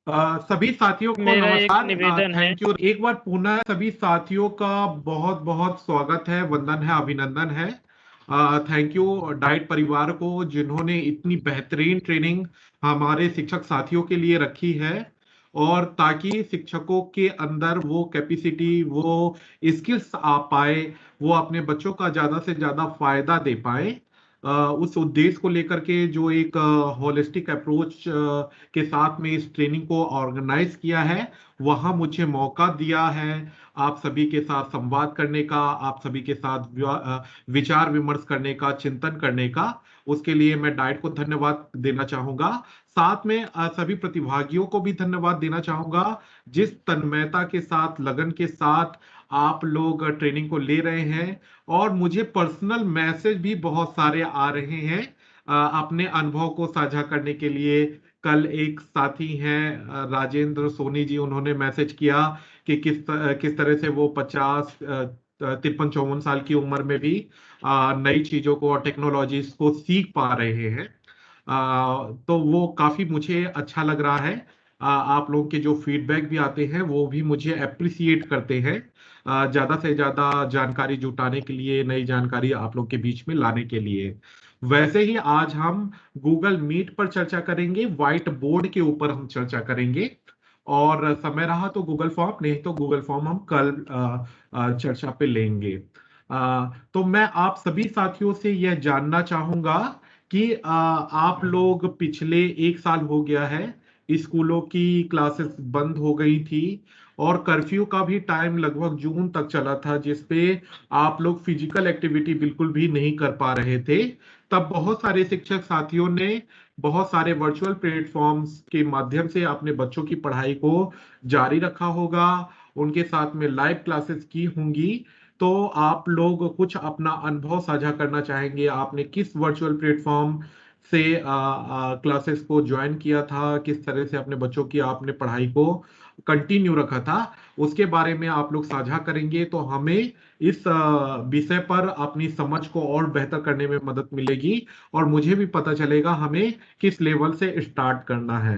सभी साथियों को मेरा एक नमस्कार। निवेदन है। थैंक यू एक बार पुनः सभी साथियों का बहुत बहुत स्वागत है, वंदन है, अभिनंदन है। थैंक यू डाइट परिवार को जिन्होंने इतनी बेहतरीन ट्रेनिंग हमारे शिक्षक साथियों के लिए रखी है, और ताकि शिक्षकों के अंदर वो कैपेसिटी, वो स्किल्स आ पाए, वो अपने बच्चों का ज्यादा से ज्यादा फायदा दे पाए। उस उद्देश्य को लेकर के जो एक होलिस्टिक अप्रोच के साथ में इस ट्रेनिंग को ऑर्गेनाइज किया है, वहां मुझे मौका दिया है आप सभी के साथ संवाद करने का, आप सभी के साथ विचार विमर्श करने का, चिंतन करने का। उसके लिए मैं डाइट को धन्यवाद देना चाहूंगा। साथ में सभी प्रतिभागियों को भी धन्यवाद देना चाहूंगा, जिस तन्मयता के साथ, लगन के साथ आप लोग ट्रेनिंग को ले रहे हैं। और मुझे पर्सनल मैसेज भी बहुत सारे आ रहे हैं अपने अनुभव को साझा करने के लिए। कल एक साथी हैं राजेंद्र सोनी जी, उन्होंने मैसेज किया कि किस तरह से वो 50 53 54 साल की उम्र में भी नई चीजों को और टेक्नोलॉजीज को सीख पा रहे हैं। तो वो काफी मुझे अच्छा लग रहा है। आप लोगों के जो फीडबैक भी आते हैं वो भी मुझे अप्रिसिएट करते हैं, ज्यादा से ज्यादा जानकारी जुटाने के लिए, नई जानकारी आप लोग के बीच में लाने के लिए। वैसे ही आज हम गूगल मीट पर चर्चा करेंगे, व्हाइट बोर्ड के ऊपर हम चर्चा करेंगे। और समय रहा तो गूगल फॉर्म, नहीं तो गूगल फॉर्म हम कल चर्चा पे लेंगे। तो मैं आप सभी साथियों से यह जानना चाहूंगा कि आप लोग, पिछले एक साल हो गया है, स्कूलों की क्लासेस बंद हो गई थी, और कर्फ्यू का भी टाइम लगभग जून तक चला था, जिसपे आप लोग फिजिकल एक्टिविटी बिल्कुल भी नहीं कर पा रहे थे। तब बहुत सारे शिक्षक साथियों ने बहुत सारे वर्चुअल प्लेटफॉर्म्स के माध्यम से अपने बच्चों की पढ़ाई को जारी रखा होगा, उनके साथ में लाइव क्लासेस की होंगी। तो आप लोग कुछ अपना अनुभव साझा करना चाहेंगे, आपने किस वर्चुअल प्लेटफॉर्म से क्लासेस को ज्वाइन किया था, किस तरह से अपने बच्चों की आपने पढ़ाई को कंटिन्यू रखा था, उसके बारे में आप लोग साझा करेंगे तो हमें इस विषय पर अपनी समझ को और बेहतर करने में मदद मिलेगी, और मुझे भी पता चलेगा हमें किस लेवल से स्टार्ट करना है।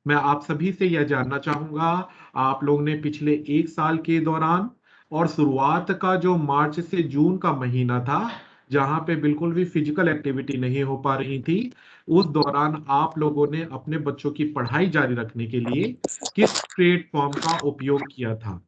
मैं आप सभी से यह जानना चाहूंगा, आप लोग ने पिछले एक साल के दौरान, और शुरुआत का जो मार्च से जून का महीना था, जहां पे बिल्कुल भी फिजिकल एक्टिविटी नहीं हो पा रही थी, उस दौरान आप लोगों ने अपने बच्चों की पढ़ाई जारी रखने के लिए किस प्लेटफॉर्म का उपयोग किया था?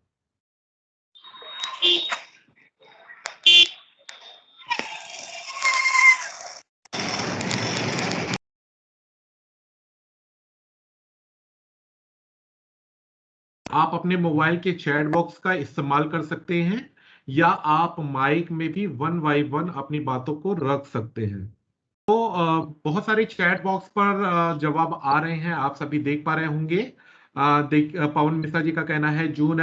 आप अपने मोबाइल के चैट बॉक्स का इस्तेमाल कर सकते हैं, या आप माइक में भी वन बाई वन अपनी बातों को रख सकते हैं। तो बहुत सारे चैट बॉक्स पर जवाब आ रहे हैं, आप सभी देख पा रहे होंगे। पवन मिश्रा जी का कहना है जूम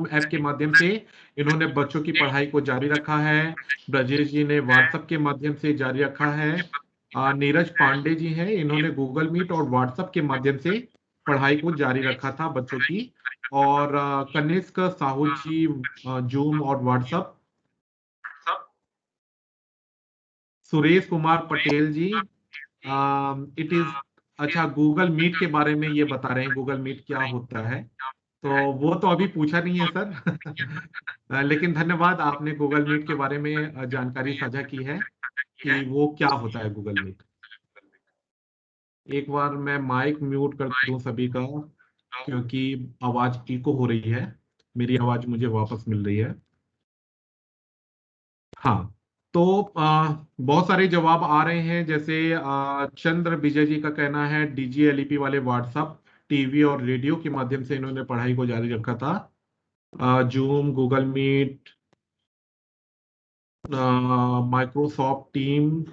ऐप के माध्यम से इन्होंने बच्चों की पढ़ाई को जारी रखा है। ब्रजेश जी ने व्हाट्सएप के माध्यम से जारी रखा है। नीरज पांडे जी हैं, इन्होंने गूगल मीट और व्हाट्सएप के माध्यम से पढ़ाई को जारी रखा था बच्चों की। और कनिष्क साहू जी जूम और WhatsApp. Suresh Kumar Patel ji it is, अच्छा, गूगल मीट के बारे में ये बता रहे हैं, गूगल मीट क्या होता है। तो वो तो अभी पूछा नहीं है सर। लेकिन धन्यवाद, आपने गूगल मीट के बारे में जानकारी साझा की है कि वो क्या होता है गूगल मीट। एक बार मैं माइक म्यूट कर दूं सभी का, क्योंकि आवाज इको हो रही है, मेरी आवाज मुझे वापस मिल रही है। हाँ। तो बहुत सारे जवाब आ रहे हैं, जैसे चंद्र विजय जी का कहना है डीजीएलईपी वाले व्हाट्सएप, टीवी और रेडियो के माध्यम से इन्होंने पढ़ाई को जारी रखा था। Zoom, Google Meet, Microsoft Team,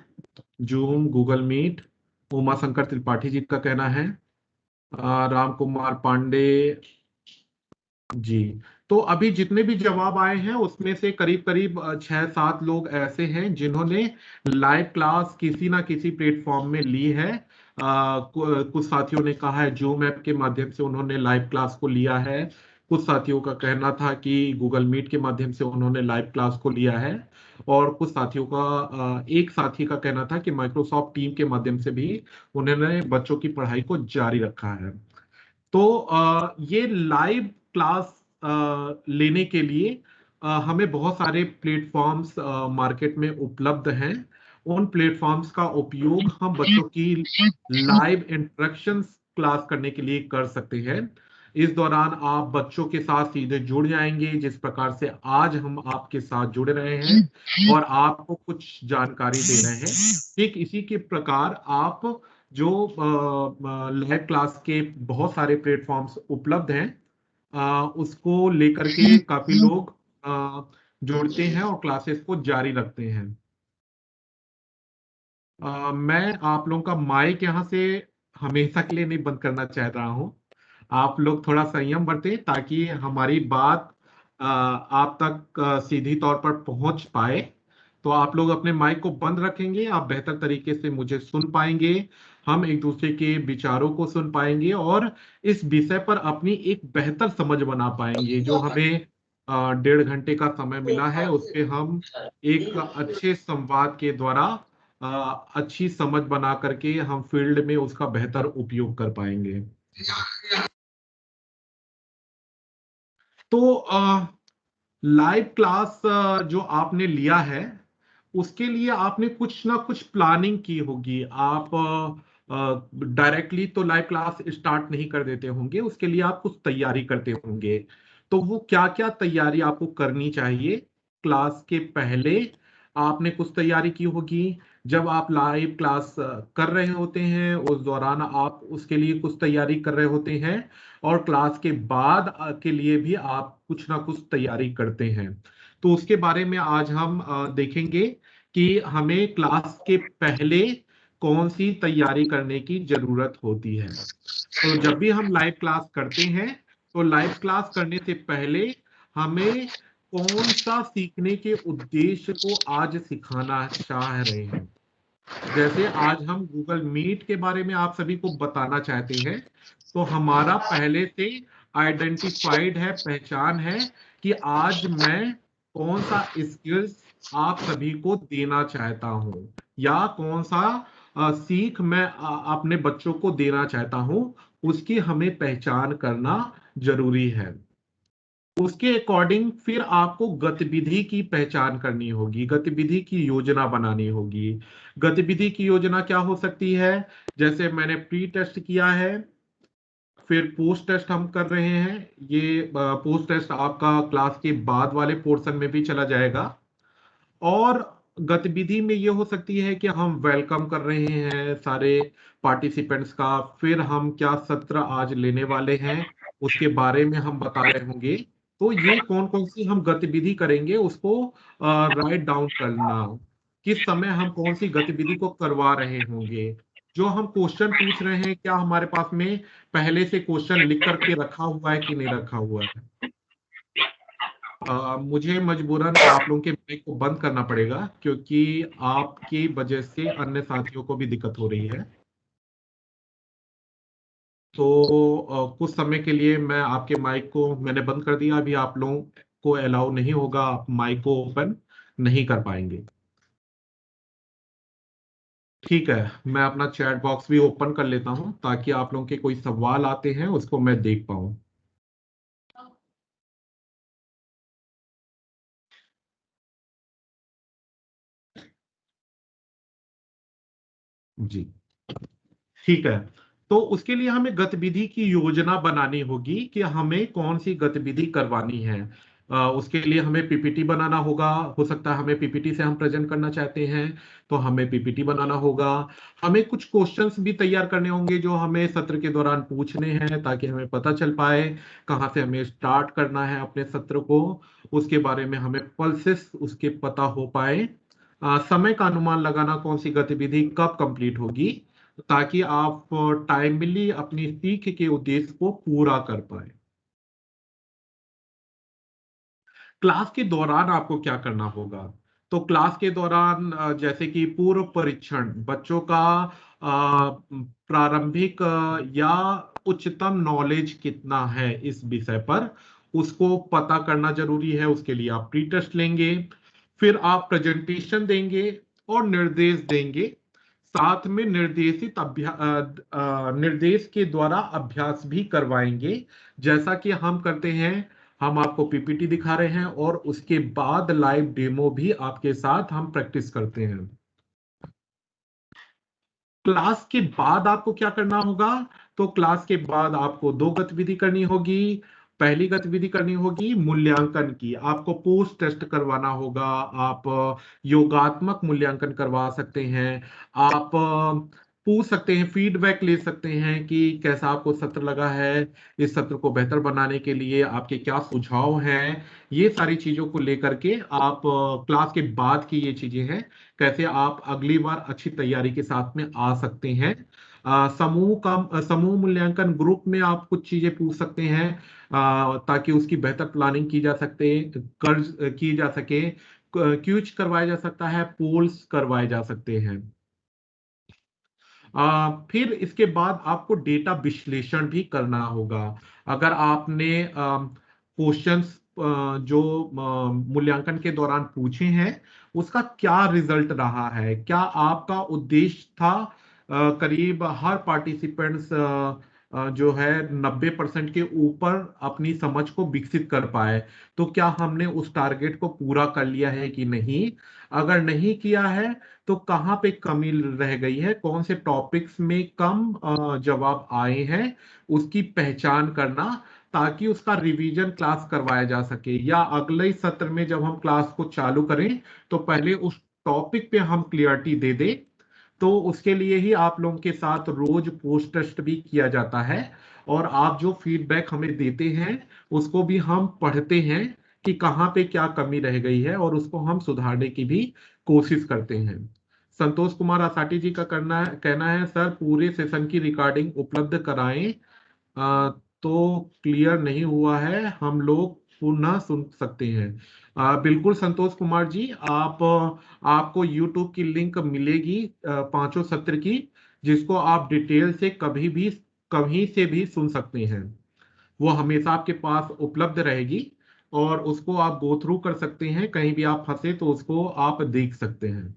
Zoom, Google Meet. Uma Shankar Tripathi ji का कहना है। राम कुमार पांडे जी। तो अभी जितने भी जवाब आए हैं उसमें से करीब करीब 6-7 लोग ऐसे हैं जिन्होंने लाइव क्लास किसी ना किसी प्लेटफॉर्म में ली है। कुछ साथियों ने कहा है जूम ऐप के माध्यम से उन्होंने लाइव क्लास को लिया है। कुछ साथियों का कहना था कि गूगल मीट के माध्यम से उन्होंने लाइव क्लास को लिया है। और कुछ साथियों का, एक साथी का कहना था कि माइक्रोसॉफ्ट टीम के माध्यम से भी उन्होंने बच्चों की पढ़ाई को जारी रखा है। तो ये लाइव क्लास लेने के लिए हमें बहुत सारे प्लेटफॉर्म्स मार्केट में उपलब्ध हैं। उन प्लेटफॉर्म्स का उपयोग हम बच्चों की लाइव इंटरेक्शंस क्लास करने के लिए कर सकते हैं। इस दौरान आप बच्चों के साथ सीधे जुड़ जाएंगे, जिस प्रकार से आज हम आपके साथ जुड़ रहे हैं और आपको कुछ जानकारी दे रहे हैं। ठीक इसी के प्रकार आप जो लाइव क्लास के बहुत सारे प्लेटफॉर्म्स उपलब्ध हैं, उसको लेकर के काफी लोग जुड़ते हैं और क्लासेस को जारी रखते हैं। मैं आप लोगों का माइक यहाँ से हमेशा के लिए नहीं बंद करना चाह रहा हूँ। आप लोग थोड़ा संयम बरतें ताकि हमारी बात आप तक सीधी तौर पर पहुंच पाए। तो आप लोग अपने माइक को बंद रखेंगे, आप बेहतर तरीके से मुझे सुन पाएंगे, हम एक दूसरे के विचारों को सुन पाएंगे और इस विषय पर अपनी एक बेहतर समझ बना पाएंगे। जो हमें 1.5 घंटे का समय मिला है, उस पे हम एक अच्छे संवाद के द्वारा अच्छी समझ बना करके हम फील्ड में उसका बेहतर उपयोग कर पाएंगे। तो लाइव क्लास जो आपने लिया है, उसके लिए आपने कुछ ना कुछ प्लानिंग की होगी। आप डायरेक्टली तो लाइव क्लास स्टार्ट नहीं कर देते होंगे, उसके लिए आप कुछ तैयारी करते होंगे। तो वो क्या क्या तैयारी आपको करनी चाहिए? क्लास के पहले आपने कुछ तैयारी की होगी, जब आप लाइव क्लास कर रहे होते हैं उस दौरान आप उसके लिए कुछ तैयारी कर रहे होते हैं, और क्लास के बाद के लिए भी आप कुछ ना कुछ तैयारी करते हैं। तो उसके बारे में आज हम देखेंगे कि हमें क्लास के पहले कौन सी तैयारी करने की जरूरत होती है। तो जब भी हम लाइव क्लास करते हैं, तो लाइव क्लास करने से पहले हमें कौन सा सीखने के उद्देश्य को आज सिखाना चाह रहे हैं। जैसे आज हम गूगल मीट के बारे में आप सभी को बताना चाहते हैं, तो हमारा पहले से आइडेंटिफाइड है, पहचान है कि आज मैं कौन सा स्किल्स आप सभी को देना चाहता हूं, या कौन सा सीख मैं अपने बच्चों को देना चाहता हूं, उसकी हमें पहचान करना जरूरी है। उसके अकॉर्डिंग फिर आपको गतिविधि की पहचान करनी होगी, गतिविधि की योजना बनानी होगी। गतिविधि की योजना क्या हो सकती है? जैसे मैंने प्री टेस्ट किया है, फिर पोस्ट टेस्ट हम कर रहे हैं। ये पोस्ट टेस्ट आपका क्लास के बाद वाले पोर्शन में भी चला जाएगा। और गतिविधि में ये हो सकती है कि हम वेलकम कर रहे हैं सारे पार्टिसिपेंट्स का, फिर हम क्या सत्र आज लेने वाले हैं उसके बारे में हम बता रहे होंगे। तो ये कौन कौन सी हम गतिविधि करेंगे उसको राइट डाउन करना, किस समय हम कौन सी गतिविधि को करवा रहे होंगे। जो हम क्वेश्चन पूछ रहे हैं, क्या हमारे पास में पहले से क्वेश्चन लिख करके रखा हुआ है कि नहीं रखा हुआ है। मुझे मजबूरन आप लोगों के माइक को बंद करना पड़ेगा, क्योंकि आपकी वजह से अन्य साथियों को भी दिक्कत हो रही है। तो कुछ समय के लिए मैं आपके माइक को मैंने बंद कर दिया। अभी आप लोगों को अलाउ नहीं होगा, आप माइक को ओपन नहीं कर पाएंगे। ठीक है, मैं अपना चैट बॉक्स भी ओपन कर लेता हूं ताकि आप लोगों के कोई सवाल आते हैं उसको मैं देख पाऊं। जी, ठीक है। तो उसके लिए हमें गतिविधि की योजना बनानी होगी कि हमें कौन सी गतिविधि करवानी है। उसके लिए हमें पीपीटी बनाना होगा। हो सकता है हमें पीपीटी से हम प्रेजेंट करना चाहते हैं, तो हमें पीपीटी बनाना होगा। हमें कुछ क्वेश्चंस भी तैयार करने होंगे जो हमें सत्र के दौरान पूछने हैं, ताकि हमें पता चल पाए कहाँ से हमें स्टार्ट करना है अपने सत्र को। उसके बारे में हमें पल्सेस उसके पता हो पाए। समय का अनुमान लगाना, कौन सी गतिविधि कब कंप्लीट होगी, ताकि आप टाइमली अपनी सीख के उद्देश्य को पूरा कर पाए। क्लास के दौरान आपको क्या करना होगा? तो क्लास के दौरान जैसे कि पूर्व परीक्षण, बच्चों का प्रारंभिक या उच्चतम नॉलेज कितना है इस विषय पर, उसको पता करना जरूरी है। उसके लिए आप प्री टेस्ट लेंगे, फिर आप प्रेजेंटेशन देंगे और निर्देश देंगे। साथ में निर्देश के द्वारा अभ्यास भी करवाएंगे, जैसा कि हम करते हैं। हम आपको पीपीटी दिखा रहे हैं और उसके बाद लाइव डेमो भी आपके साथ हम प्रैक्टिस करते हैं। क्लास के बाद आपको क्या करना होगा? तो क्लास के बाद आपको दो गतिविधि करनी होगी। पहली गतिविधि करनी होगी मूल्यांकन की, आपको पोस्ट टेस्ट करवाना होगा। आप योगात्मक मूल्यांकन करवा सकते हैं। आप पूछ सकते हैं, फीडबैक ले सकते हैं कि कैसा आपको सत्र लगा है, इस सत्र को बेहतर बनाने के लिए आपके क्या सुझाव हैं। ये सारी चीजों को लेकर के आप क्लास के बाद की ये चीजें हैं, कैसे आप अगली बार अच्छी तैयारी के साथ में आ सकते हैं। समूह मूल्यांकन ग्रुप में आप कुछ चीजें पूछ सकते हैं, ताकि उसकी बेहतर प्लानिंग की जा सके। क्यूज करवाया जा सकता है, पोल्स करवाए जा सकते हैं। फिर इसके बाद आपको डेटा विश्लेषण भी करना होगा। अगर आपने क्वेश्चंस जो मूल्यांकन के दौरान पूछे हैं, उसका क्या रिजल्ट रहा है, क्या आपका उद्देश्य था करीब हर पार्टिसिपेंट्स जो है 90% के ऊपर अपनी समझ को विकसित कर पाए, तो क्या हमने उस टारगेट को पूरा कर लिया है कि नहीं। अगर नहीं किया है तो कहाँ पे कमी रह गई है, कौन से टॉपिक्स में कम जवाब आए हैं, उसकी पहचान करना, ताकि उसका रिवीजन क्लास करवाया जा सके, या अगले सत्र में जब हम क्लास को चालू करें तो पहले उस टॉपिक पे हम क्लियरिटी दे दे। तो उसके लिए ही आप लोगों के साथ रोज पोस्ट टेस्ट भी किया जाता है, और आप जो फीडबैक हमें देते हैं उसको भी हम पढ़ते हैं कि कहाँ पे क्या कमी रह गई है, और उसको हम सुधारने की भी कोशिश करते हैं। संतोष कुमार आसाटी जी का कहना है सर पूरे सेशन की रिकॉर्डिंग उपलब्ध कराएं, तो क्लियर नहीं हुआ है, हम लोग पुनः सुन सकते हैं। बिल्कुल संतोष कुमार जी, आपको यूट्यूब की लिंक मिलेगी पांचों सत्र की, जिसको आप डिटेल से कहीं से भी सुन सकते हैं। वो हमेशा आपके पास उपलब्ध रहेगी, और उसको आप गो थ्रू कर सकते हैं, कहीं भी आप फंसे तो उसको आप देख सकते हैं।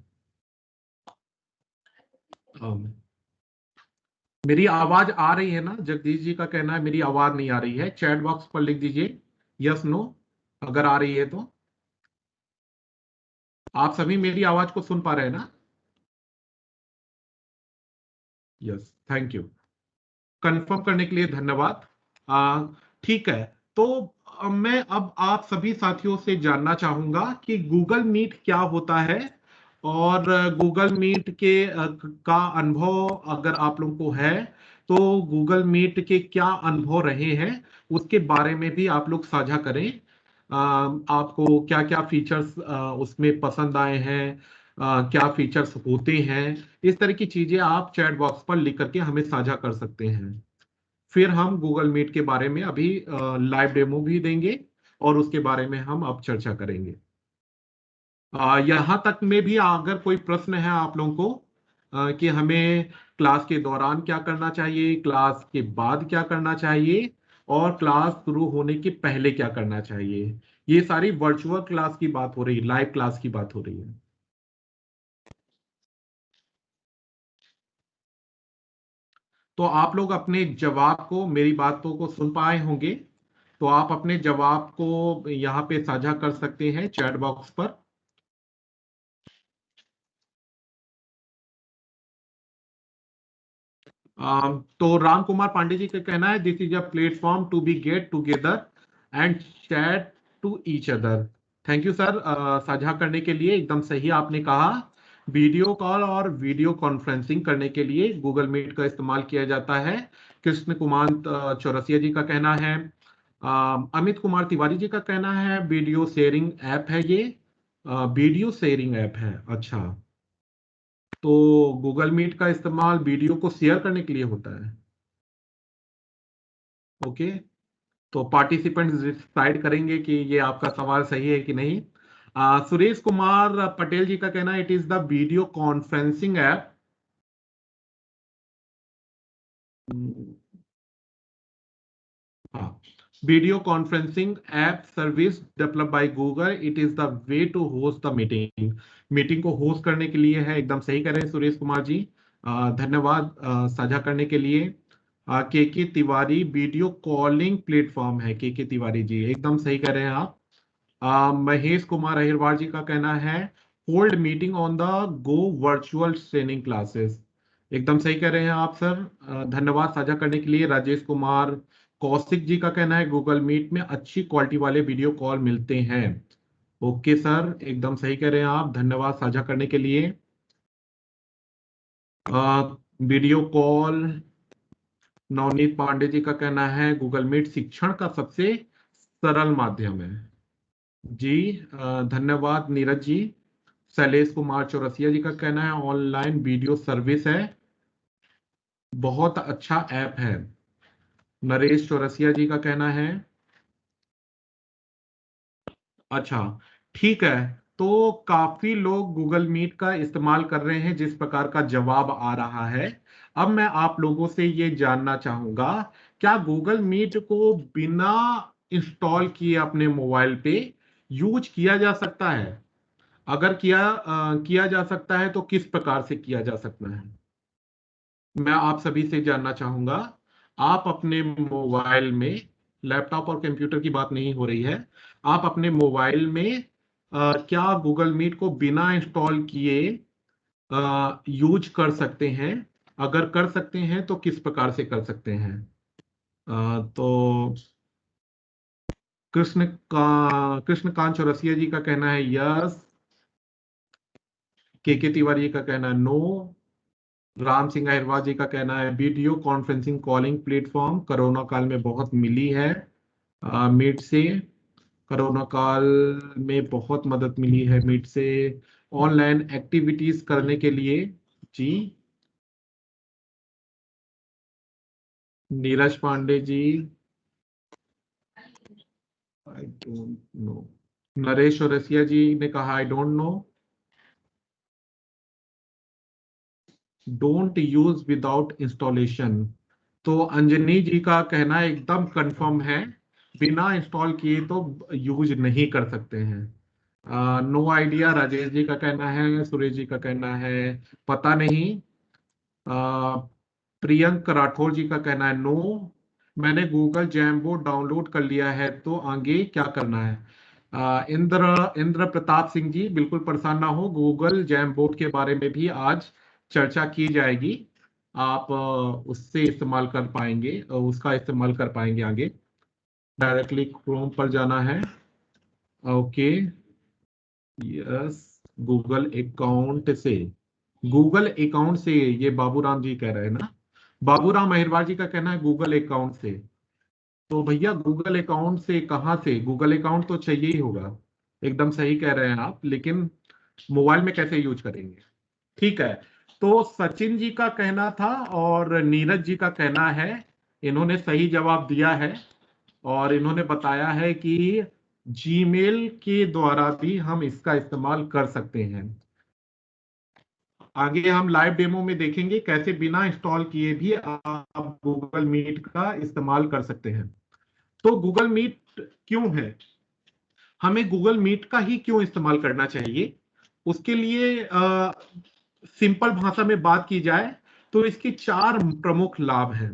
मेरी आवाज आ रही है ना? जगदीश जी का कहना है मेरी आवाज नहीं आ रही है, चैट बॉक्स पर लिख दीजिए यस नो अगर आ रही है तो। आप सभी मेरी आवाज को सुन पा रहे हैं ना? Yes, thank you. कंफर्म करने के लिए धन्यवाद। ठीक है, तो मैं अब आप सभी साथियों से जानना चाहूंगा कि गूगल मीट क्या होता है, और गूगल मीट का अनुभव अगर आप लोगों को है तो गूगल मीट के क्या अनुभव रहे हैं उसके बारे में भी आप लोग साझा करें। आपको क्या क्या फीचर्स उसमें पसंद आए हैं, क्या फीचर्स होते हैं, इस तरह की चीजें आप चैट बॉक्स पर लिख करके हमें साझा कर सकते हैं। फिर हम गूगल मीट के बारे में अभी लाइव डेमो भी देंगे, और उसके बारे में हम अब चर्चा करेंगे। यहाँ तक में भी अगर कोई प्रश्न है आप लोगों को कि हमें क्लास के दौरान क्या करना चाहिए, क्लास के बाद क्या करना चाहिए, और क्लास शुरू होने के पहले क्या करना चाहिए, ये सारी वर्चुअल क्लास की बात हो रही है, लाइव क्लास की बात हो रही है। तो आप लोग अपने जवाब को, मेरी बातों को सुन पाए होंगे, तो आप अपने जवाब को यहाँ पे साझा कर सकते हैं चैट बॉक्स पर। तो राम कुमार पांडे जी का कहना है this is a platform to be get together and chat to each other. Thank you sir, साझा करने के लिए। एकदम सही आपने कहा, वीडियो कॉल और वीडियो कॉन्फ्रेंसिंग करने के लिए गूगल मीट का इस्तेमाल किया जाता है। कृष्ण कुमार चौरसिया जी का कहना है। अमित कुमार तिवारी जी का कहना है वीडियो शेयरिंग ऐप है ये। वीडियो शेयरिंग ऐप है, अच्छा। तो गूगल मीट का इस्तेमाल वीडियो को शेयर करने के लिए होता है। ओके, तो पार्टिसिपेंट्स डिसाइड करेंगे कि ये आपका सवाल सही है कि नहीं। सुरेश कुमार पटेल जी का कहना है it is the video conferencing app. हाँ, video conferencing app service develop by Google, it is the way to host the meeting. Meeting को होस्ट करने के लिए है, एकदम सही कह रहे हैं सुरेश कुमार जी। धन्यवाद साझा करने के लिए। के तिवारी वीडियो कॉलिंग प्लेटफॉर्म है। के तिवारी जी एकदम सही कह रहे हैं आप। महेश कुमार अहिरवार जी का कहना है hold meeting on the go virtual training classes. एकदम सही कह रहे हैं आप सर। धन्यवाद साझा करने के लिए। राजेश कुमार कौशिक जी का कहना है गूगल मीट में अच्छी क्वालिटी वाले वीडियो कॉल मिलते हैं। ओके सर, एकदम सही कह रहे हैं आप। धन्यवाद साझा करने के लिए। वीडियो कॉल नवनीत पांडे जी का कहना है गूगल मीट शिक्षण का सबसे सरल माध्यम है। जी धन्यवाद नीरज जी। शैलेश कुमार चौरसिया जी का कहना है ऑनलाइन वीडियो सर्विस है, बहुत अच्छा ऐप है। नरेश चौरसिया जी का कहना है अच्छा ठीक है। तो काफी लोग गूगल मीट का इस्तेमाल कर रहे हैं जिस प्रकार का जवाब आ रहा है। अब मैं आप लोगों से ये जानना चाहूंगा, क्या गूगल मीट को बिना इंस्टॉल किए अपने मोबाइल पे यूज किया जा सकता है? अगर किया जा सकता है तो किस प्रकार से किया जा सकता है? मैं आप सभी से जानना चाहूंगा। आप अपने मोबाइल में, लैपटॉप और कंप्यूटर की बात नहीं हो रही है, आप अपने मोबाइल में क्या गूगल मीट को बिना इंस्टॉल किए यूज कर सकते हैं? अगर कर सकते हैं तो किस प्रकार से कर सकते हैं? तो कृष्णकांत चौरसिया जी का कहना है यस। के तिवारी का कहना है नो। राम सिंह अहिरवार जी का कहना है video conferencing calling platform corona काल में बहुत मिली है। मीट से कोरोना काल में बहुत मदद मिली है मीट से ऑनलाइन एक्टिविटीज करने के लिए। जी Neeraj Pandey ji I don't know. Naresh औरसिया जी ने कहा I don't know. Don't use without installation. तो अंजनी जी का कहना एकदम कंफर्म है, बिना इंस्टॉल किए तो यूज नहीं कर सकते हैं। नो आइडिया राजेश जी का कहना है। सुरेश जी का कहना है पता नहीं। प्रियंक राठौर जी का कहना है नो। मैंने गूगल जैमबोर्ड डाउनलोड कर लिया है तो आगे क्या करना है? इंद्र प्रताप सिंह जी बिल्कुल परेशान ना हो, गूगल जैमबोर्ड के बारे में भी आज चर्चा की जाएगी। आप उससे इस्तेमाल कर पाएंगे, उसका इस्तेमाल कर पाएंगे आगे। डायरेक्टली क्रोम पर जाना है। Okay yes. गूगल अकाउंट से, गूगल अकाउंट से ये बाबूराम जी कह रहे हैं ना? बाबूराम अहिरवार जी का कहना है गूगल अकाउंट से। तो भैया गूगल अकाउंट से कहाँ से? गूगल अकाउंट तो चाहिए ही होगा। एकदम सही कह रहे हैं आप, लेकिन मोबाइल में कैसे यूज करेंगे? ठीक है। तो सचिन जी का कहना था और नीरज जी का कहना है, इन्होंने सही जवाब दिया है और इन्होंने बताया है कि जीमेल के द्वारा भी हम इसका इस्तेमाल कर सकते हैं। आगे हम लाइव डेमो में देखेंगे कैसे बिना इंस्टॉल किए भी आप गूगल मीट का इस्तेमाल कर सकते हैं। तो गूगल मीट क्यों है, हमें गूगल मीट का ही क्यों इस्तेमाल करना चाहिए? उसके लिए सिंपल भाषा में बात की जाए तो इसके चार प्रमुख लाभ हैं।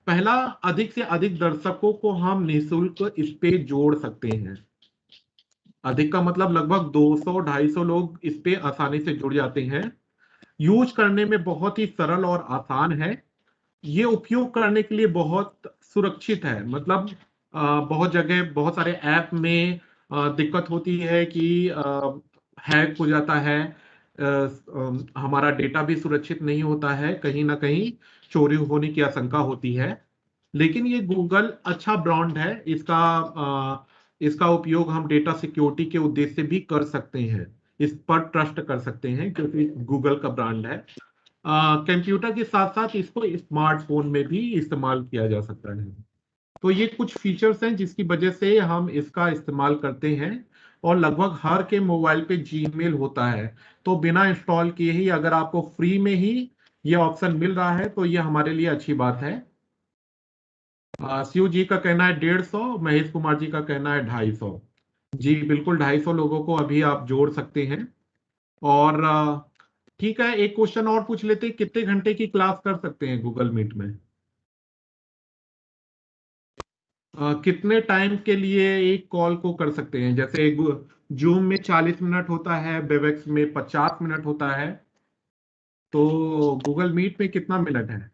पहला, अधिक से अधिक दर्शकों को हम निःशुल्क इस पे जोड़ सकते हैं। अधिक का मतलब लगभग 200-250 लोग इस पे आसानी से जुड़ जाते हैं। यूज करने में बहुत ही सरल और आसान है। ये उपयोग करने के लिए बहुत सुरक्षित है। मतलब बहुत जगह बहुत सारे ऐप में दिक्कत होती है कि हैक हो जाता है, हमारा डेटा भी सुरक्षित नहीं होता है, कहीं ना कहीं चोरी होने की आशंका होती है। लेकिन ये गूगल अच्छा ब्रांड है, इसका उपयोग हम डेटा सिक्योरिटी के उद्देश्य से भी कर सकते हैं। इस पर ट्रस्ट कर सकते हैं क्योंकि गूगल का ब्रांड है। कंप्यूटर के साथ साथ इसको स्मार्टफोन में भी इस्तेमाल किया जा सकता है। तो ये कुछ फीचर्स हैं जिसकी वजह से हम इसका इस्तेमाल करते हैं और लगभग हर के मोबाइल पे जीमेल होता है। तो बिना इंस्टॉल किए ही अगर आपको फ्री में ही ये ऑप्शन मिल रहा है तो ये हमारे लिए अच्छी बात है। शिव जी का कहना है 150, महेश कुमार जी का कहना है 250। जी बिल्कुल 250 लोगों को अभी आप जोड़ सकते हैं। और ठीक है, एक क्वेश्चन और पूछ लेते हैं, कितने घंटे की क्लास कर सकते हैं गूगल मीट में? कितने टाइम के लिए एक कॉल को कर सकते हैं? जैसे जूम में 40 मिनट होता है, वेबएक्स में 50 मिनट होता है, तो गूगल मीट में कितना मिनट है?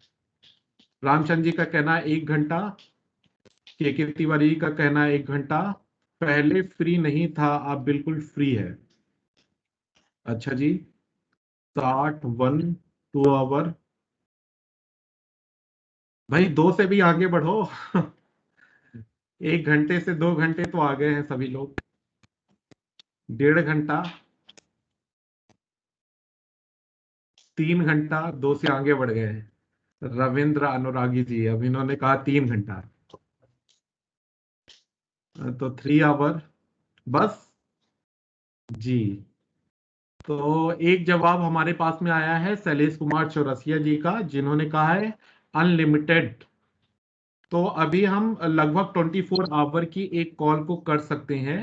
रामचंद्र जी का कहना है 1 घंटा, के तिवारी जी का कहना है 1 घंटा। पहले फ्री नहीं था, अब बिल्कुल फ्री है। अच्छा जी, 2 आवर। भाई 2 से भी आगे बढ़ो। 1 घंटे से 2 घंटे तो आ गए हैं सभी लोग। 1.5 घंटा, 3 घंटा, 2 से आगे बढ़ गए हैं। रविंद्र अनुरागी जी अब इन्होंने कहा 3 घंटा, तो 3 आवर बस। जी, तो एक जवाब हमारे पास में आया है शैलेश कुमार चौरसिया जी का, जिन्होंने कहा है अनलिमिटेड। तो अभी हम लगभग 24 आवर की एक कॉल को कर सकते हैं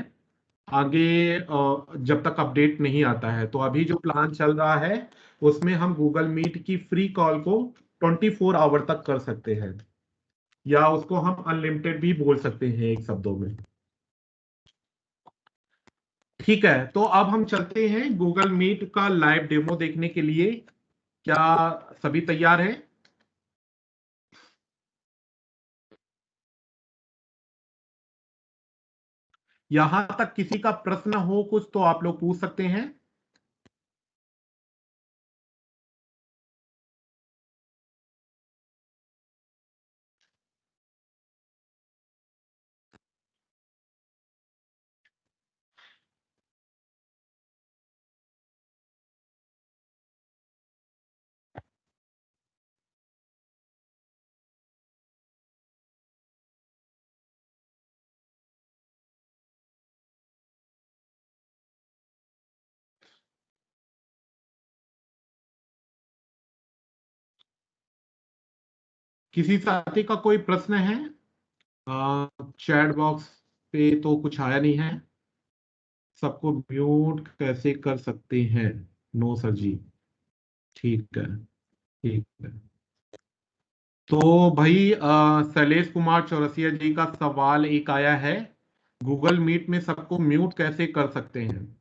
आगे, जब तक अपडेट नहीं आता है। तो अभी जो प्लान चल रहा है उसमें हम गूगल मीट की फ्री कॉल को 24 आवर तक कर सकते हैं, या उसको हम अनलिमिटेड भी बोल सकते हैं एक शब्दों में। ठीक है, तो अब हम चलते हैं गूगल मीट का लाइव डेमो देखने के लिए। क्या सभी तैयार हैं? यहां तक किसी का प्रश्न हो कुछ तो आप लोग पूछ सकते हैं। किसी साथी का कोई प्रश्न है? चैट बॉक्स पे तो कुछ आया नहीं है। सबको म्यूट कैसे कर सकते हैं? नो सर जी। ठीक है, ठीक है। तो भाई शैलेश कुमार चौरसिया जी का सवाल एक आया है, गूगल मीट में सबको म्यूट कैसे कर सकते हैं?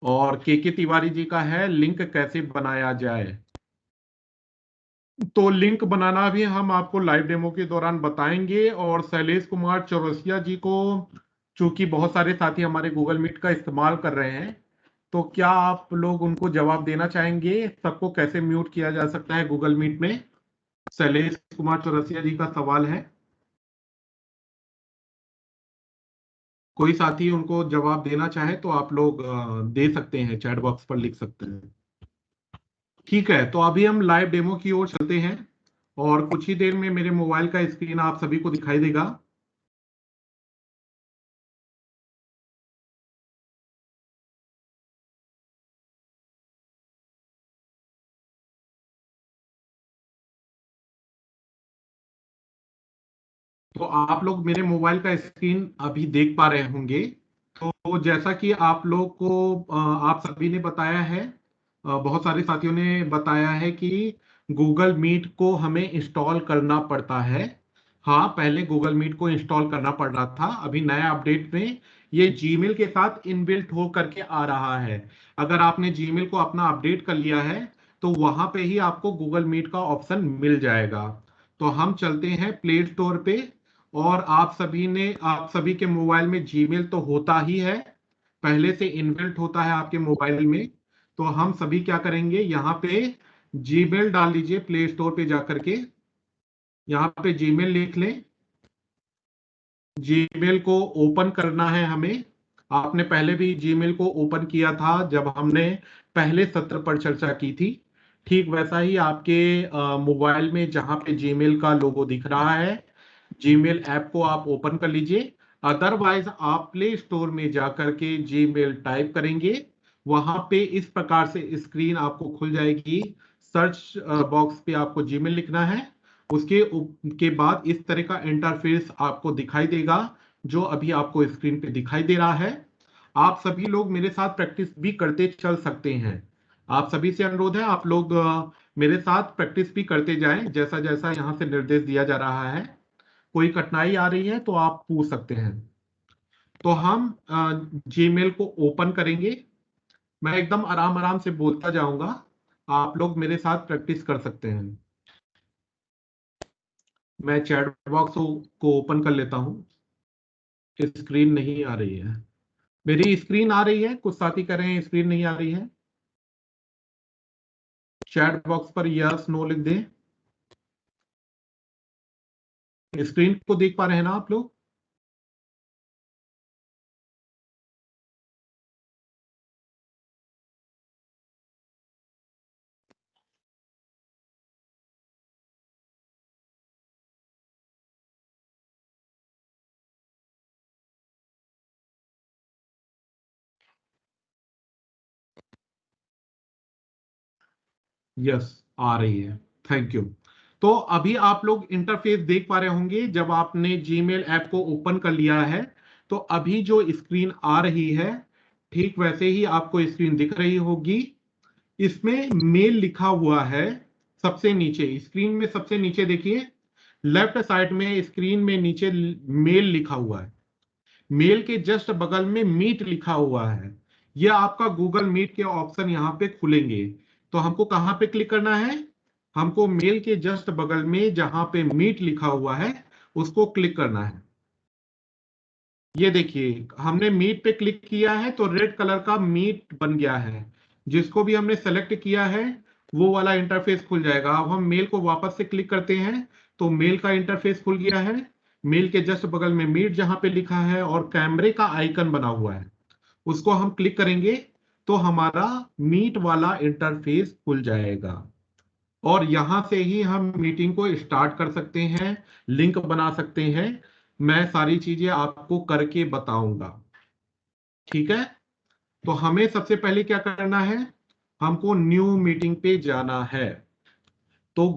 और के तिवारी जी का है लिंक कैसे बनाया जाए? तो लिंक बनाना भी हम आपको लाइव डेमो के दौरान बताएंगे। और शैलेश कुमार चौरसिया जी को, चूंकि बहुत सारे साथी हमारे गूगल मीट का इस्तेमाल कर रहे हैं, तो क्या आप लोग उनको जवाब देना चाहेंगे सबको कैसे म्यूट किया जा सकता है गूगल मीट में? शैलेश कुमार चौरसिया जी का सवाल है, कोई साथी उनको जवाब देना चाहे तो आप लोग दे सकते हैं, चैट बॉक्स पर लिख सकते हैं। ठीक है, तो अभी हम लाइव डेमो की ओर चलते हैं और कुछ ही देर में मेरे मोबाइल का स्क्रीन आप सभी को दिखाई देगा। तो आप लोग मेरे मोबाइल का स्क्रीन अभी देख पा रहे होंगे। तो जैसा कि आप लोग को आप सभी ने बताया है, बहुत सारे साथियों ने बताया है कि गूगल मीट को हमें इंस्टॉल करना पड़ता है। हाँ, पहले गूगल मीट को इंस्टॉल करना पड़ रहा था, अभी नया अपडेट में ये जीमेल के साथ इनबिल्ट हो करके आ रहा है। अगर आपने जीमेल को अपना अपडेट कर लिया है तो वहां पे ही आपको गूगल मीट का ऑप्शन मिल जाएगा। तो हम चलते हैं प्ले स्टोर पे, और आप सभी के मोबाइल में जीमेल तो होता ही है, पहले से इनबिल्ट होता है आपके मोबाइल में। तो हम सभी क्या करेंगे, यहाँ पे जीमेल डाल लीजिए, प्ले स्टोर पे जाकर के यहाँ पे जीमेल लिख लें। जीमेल को ओपन करना है हमें। आपने पहले भी जीमेल को ओपन किया था जब हमने पहले सत्र पर चर्चा की थी। ठीक वैसा ही आपके मोबाइल में जहां पे जीमेल का लोगो दिख रहा है, जीमेल ऐप को आप ओपन कर लीजिए। अदरवाइज आप प्ले स्टोर में जाकर के जीमेल टाइप करेंगे, वहां पे इस प्रकार से स्क्रीन आपको खुल जाएगी। सर्च बॉक्स पे आपको जीमेल लिखना है, के बाद इस तरह का इंटरफेस आपको दिखाई देगा, जो अभी आपको स्क्रीन पे दिखाई दे रहा है। आप सभी लोग मेरे साथ प्रैक्टिस भी करते चल सकते हैं। आप सभी से अनुरोध है, आप लोग मेरे साथ प्रैक्टिस भी करते जाएं, जैसा जैसा यहाँ से निर्देश दिया जा रहा है। कोई कठिनाई आ रही है तो आप पूछ सकते हैं। तो हम जीमेल को ओपन करेंगे। मैं एकदम आराम आराम से बोलता जाऊंगा, आप लोग मेरे साथ प्रैक्टिस कर सकते हैं। मैं चैट बॉक्स को ओपन कर लेता हूं। स्क्रीन नहीं आ रही है। मेरी स्क्रीन आ रही है? कुछ साथी कह रहे हैं स्क्रीन नहीं आ रही है। चैट बॉक्स पर यस नो लिख दें। स्क्रीन को देख पा रहे हैं ना आप लोग? यस, आ रही है। Thank you. तो अभी आप लोग इंटरफेस देख पा रहे होंगे जब आपने जीमेल ऐप को ओपन कर लिया है। तो अभी जो स्क्रीन आ रही है, ठीक वैसे ही आपको स्क्रीन दिख रही होगी। इसमें मेल लिखा हुआ है सबसे नीचे स्क्रीन में। सबसे नीचे देखिए, लेफ्ट साइड में स्क्रीन में नीचे मेल लिखा हुआ है। मेल के जस्ट बगल में मीट लिखा हुआ है। यह आपका गूगल मीट के ऑप्शन यहाँ पे खुलेंगे। तो हमको कहाँ पे क्लिक करना है? हमको मेल के जस्ट बगल में जहां पे मीट लिखा हुआ है उसको क्लिक करना है। ये देखिए, हमने मीट पे क्लिक किया है तो रेड कलर का मीट बन गया है। जिसको भी हमने सेलेक्ट किया है वो वाला इंटरफेस खुल जाएगा। अब हम मेल को वापस से क्लिक करते हैं तो मेल का इंटरफेस खुल गया है। मेल के जस्ट बगल में मीट जहां पे लिखा है और कैमरे का आइकन बना हुआ है, उसको हम क्लिक करेंगे तो हमारा मीट वाला इंटरफेस खुल जाएगा। और यहां से ही हम मीटिंग को स्टार्ट कर सकते हैं, लिंक बना सकते हैं। मैं सारी चीजें आपको करके बताऊंगा। ठीक है? तो हमें सबसे पहले क्या करना है? हमको न्यू मीटिंग पे जाना है। तो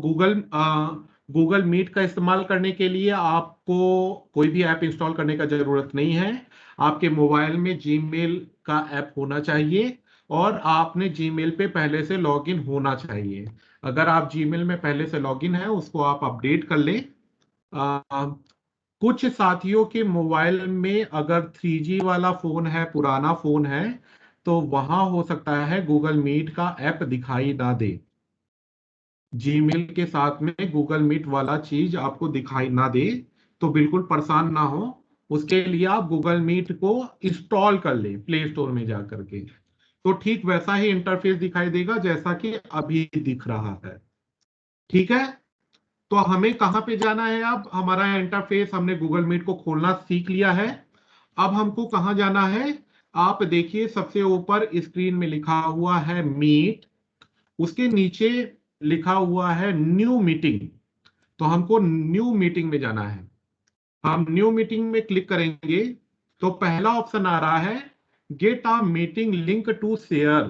गूगल मीट का इस्तेमाल करने के लिए आपको कोई भी ऐप इंस्टॉल करने का जरूरत नहीं है। आपके मोबाइल में जीमेल का ऐप होना चाहिए और आपने जीमेल पे पहले से लॉगिन होना चाहिए। अगर आप जीमेल में पहले से लॉगिन है उसको आप अपडेट कर लें। आ, कुछ साथियों के मोबाइल में अगर 3G वाला फोन है, पुराना फोन है, तो वहां हो सकता है गूगल मीट का ऐप दिखाई ना दे। जीमेल के साथ में गूगल मीट वाला चीज आपको दिखाई ना दे तो बिल्कुल परेशान ना हो। उसके लिए आप गूगल मीट को इंस्टॉल कर ले प्ले स्टोर में जा करके। तो ठीक वैसा ही इंटरफेस दिखाई देगा जैसा कि अभी दिख रहा है। ठीक है? तो हमें कहां पे जाना है? अब हमारा इंटरफेस, हमने गूगल मीट को खोलना सीख लिया है। अब हमको कहां जाना है? आप देखिए, सबसे ऊपर स्क्रीन में लिखा हुआ है मीट, उसके नीचे लिखा हुआ है न्यू मीटिंग। तो हमको न्यू मीटिंग में जाना है। हम न्यू मीटिंग में क्लिक करेंगे तो पहला ऑप्शन आ रहा है get a meeting link to share.